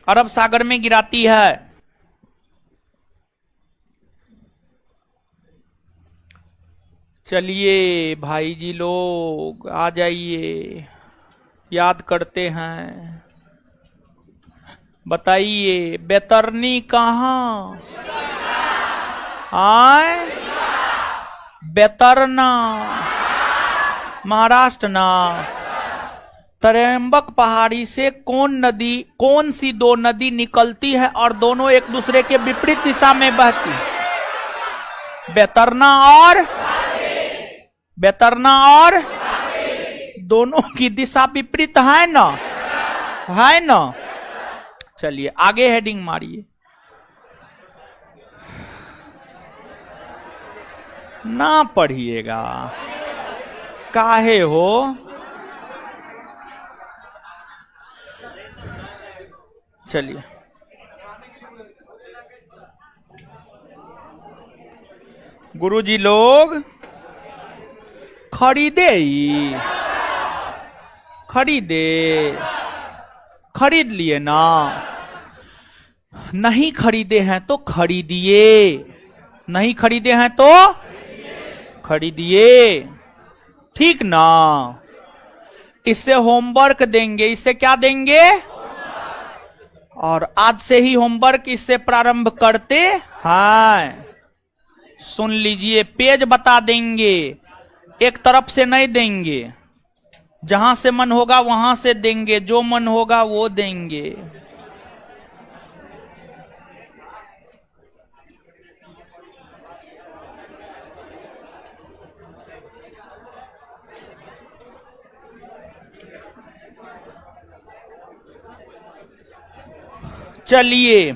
अरब सागर में गिराती है। चलिए भाई जी लोग आ जाइए, याद करते हैं। बताइए बैतरनी कहाँ? आए बैतरना महाराष्ट्र ना। त्र्यंबक पहाड़ी से कौन सी दो नदी निकलती है और दोनों एक दूसरे के विपरीत दिशा में बहती है? बैतरना और दोनों की दिशा विपरीत है ना? चलिए आगे हेडिंग मारिए। ना पढ़िएगा काहे हो? चलिए गुरुजी लोग खरीद लिए ना? नहीं खरीदे हैं तो खरीदिए, नहीं खरीदे हैं तो खरीदिए, ठीक ना? इससे होमवर्क देंगे, इससे क्या देंगे? और आज से ही होमवर्क इससे प्रारंभ करते हैं। सुन लीजिए, पेज बता देंगे, एक तरफ से नहीं देंगे, जहां से मन होगा वहां से देंगे, जो मन होगा वो देंगे। चलिए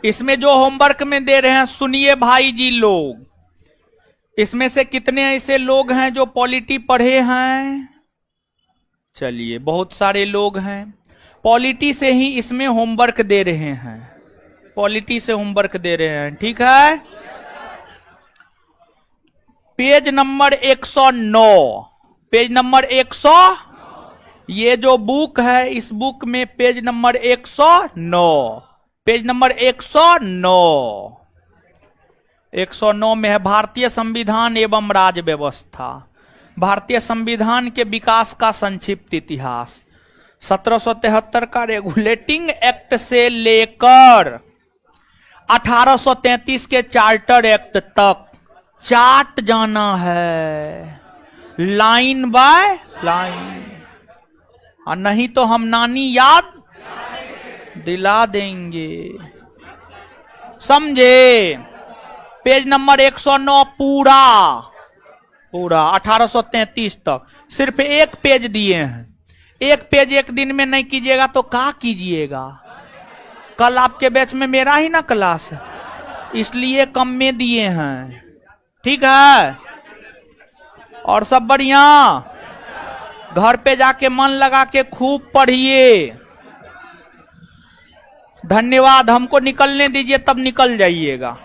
इसमें जो होमवर्क में दे रहे हैं सुनिए भाई जी लोग। इसमें से कितने ऐसे लोग हैं जो पॉलिटी पढ़े हैं? चलिए बहुत सारे लोग हैं। पॉलिटी से ही इसमें होमवर्क दे रहे हैं, पॉलिटी से होमवर्क दे रहे हैं, ठीक है? पेज नंबर 109, पेज नंबर 100, ये जो बुक है इस बुक में पेज नंबर 109, पेज नंबर 109, 109 में है भारतीय संविधान एवं राज्य व्यवस्था। भारतीय संविधान के विकास का संक्षिप्त इतिहास। 1773 का रेगुलेटिंग एक्ट से लेकर 1833 के चार्टर एक्ट तक चार्ट जाना है, लाइन बाय लाइन, और नहीं तो हम नानी याद दिला देंगे। समझे? पेज नंबर 109 पूरा 1833 तक सिर्फ एक पेज दिए हैं। एक पेज एक दिन में नहीं कीजिएगा तो क्या कीजिएगा? कल आपके बैच में मेरा ही ना क्लास है, इसलिए कम में दिए हैं। ठीक है? और सब बढ़िया? घर पे जाके मन लगा के खूब पढ़िए। धन्यवाद। हमको निकलने दीजिए, तब निकल जाइएगा।